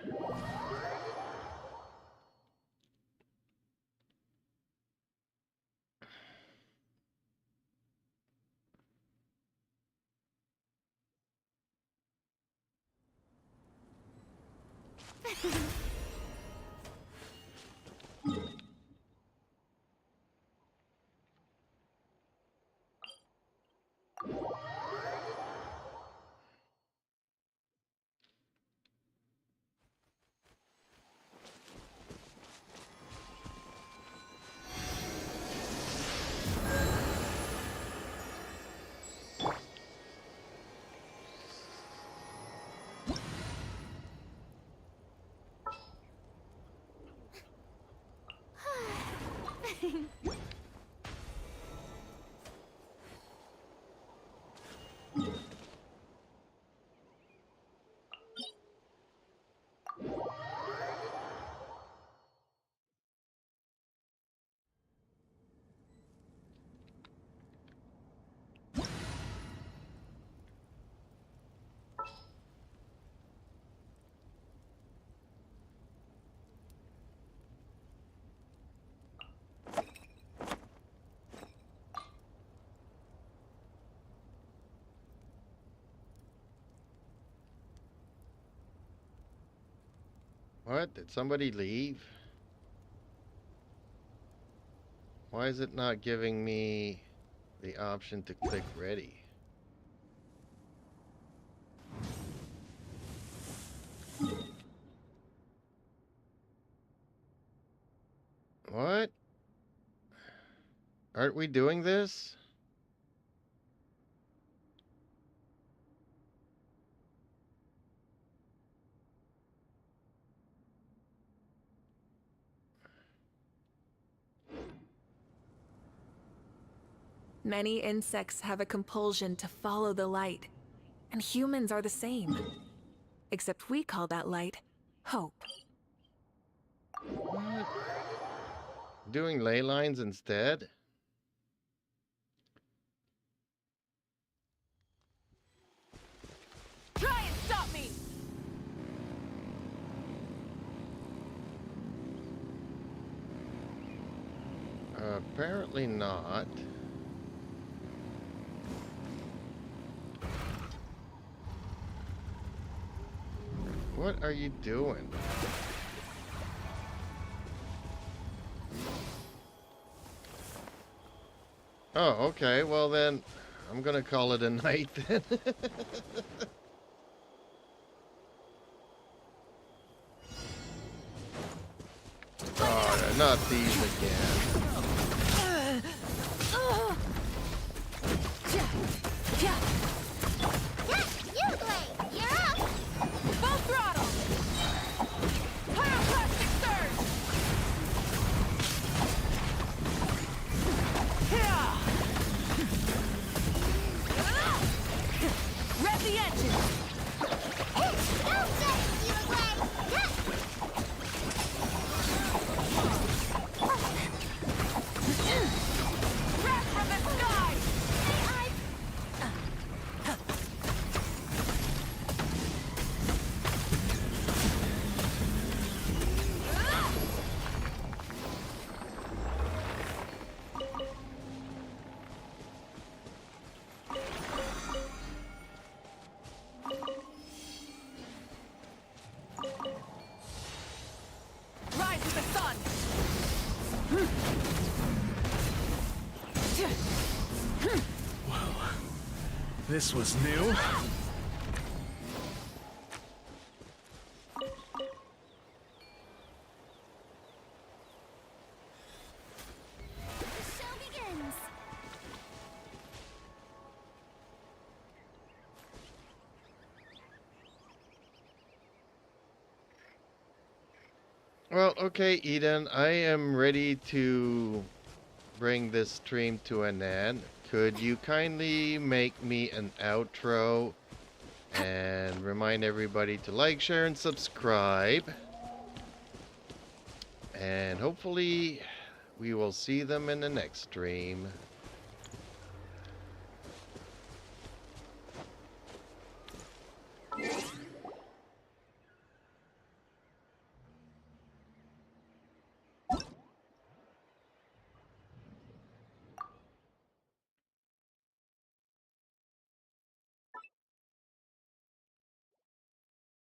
B: What? Did somebody leave? Why is it not giving me the option to click ready? What? Aren't we doing this?
A: Many insects have a compulsion to follow the light, and humans are the same. Except we call that light hope.
B: What? Doing ley lines instead?
G: Try and stop me!
B: Apparently not. What are you doing? Oh, okay. Well then, I'm gonna call it a night then. Oh, not these again.
D: You Blade, you're up!
G: Full throttle! Pyroclastic surge! Rev the engine!
D: Go get it, you Blade!
G: Wrath from the sky! Rise with the sun!
F: This was new.
D: The show begins!
B: Well, okay, Eden, I am ready to bring this stream to an end. Could you kindly make me an outro and remind everybody to like, share, and subscribe? And hopefully we will see them in the next stream.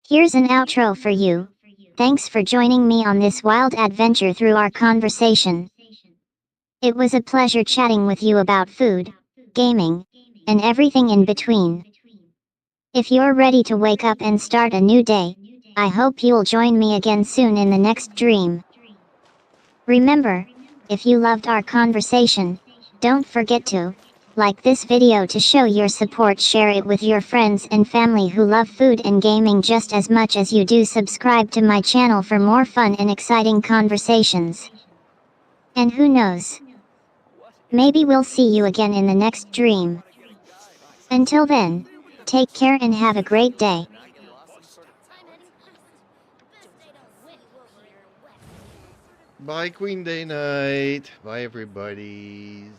C: Here's an outro for you. Thanks for joining me on this wild adventure through our conversation. It was a pleasure chatting with you about food, gaming, and everything in between. If you're ready to wake up and start a new day, I hope you'll join me again soon in the next dream. Remember, if you loved our conversation, don't forget to like this video to show your support, share it with your friends and family who love food and gaming just as much as you do. Subscribe to my channel for more fun and exciting conversations. And who knows? Maybe we'll see you again in the next dream. Until then, take care and have a great day.
D: Time heading west. Best they don't win here west.
B: Bye, Queen Day Night. Bye, everybody.